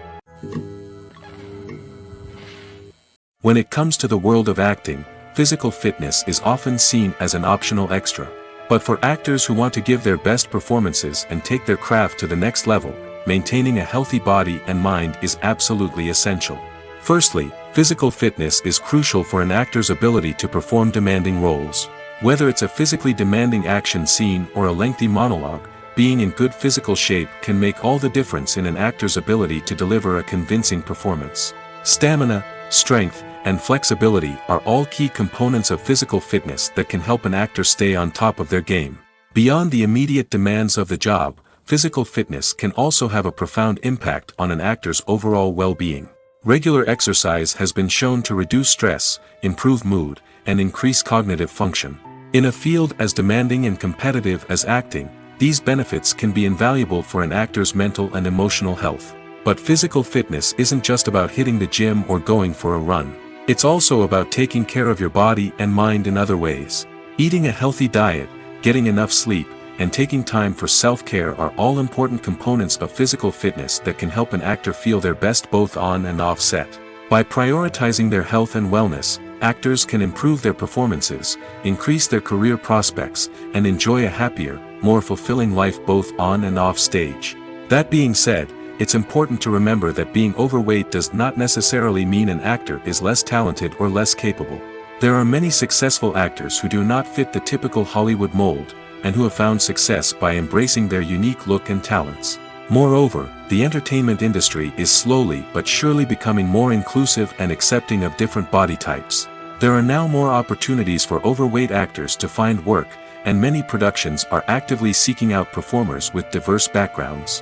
When it comes to the world of acting, physical fitness is often seen as an optional extra. But for actors who want to give their best performances and take their craft to the next level, maintaining a healthy body and mind is absolutely essential. Firstly, physical fitness is crucial for an actor's ability to perform demanding roles. Whether it's a physically demanding action scene or a lengthy monologue, being in good physical shape can make all the difference in an actor's ability to deliver a convincing performance. Stamina, strength, and flexibility are all key components of physical fitness that can help an actor stay on top of their game. Beyond the immediate demands of the job, physical fitness can also have a profound impact on an actor's overall well-being. Regular exercise has been shown to reduce stress, improve mood, and increase cognitive function. In a field as demanding and competitive as acting, these benefits can be invaluable for an actor's mental and emotional health. But physical fitness isn't just about hitting the gym or going for a run. It's also about taking care of your body and mind in other ways. Eating a healthy diet, getting enough sleep, and taking time for self-care are all important components of physical fitness that can help an actor feel their best both on and off set. By prioritizing their health and wellness, actors can improve their performances, increase their career prospects, and enjoy a happier, more fulfilling life both on and off stage. That being said, it's important to remember that being overweight does not necessarily mean an actor is less talented or less capable. There are many successful actors who do not fit the typical Hollywood mold, and who have found success by embracing their unique look and talents. Moreover, the entertainment industry is slowly but surely becoming more inclusive and accepting of different body types. There are now more opportunities for overweight actors to find work, and many productions are actively seeking out performers with diverse backgrounds.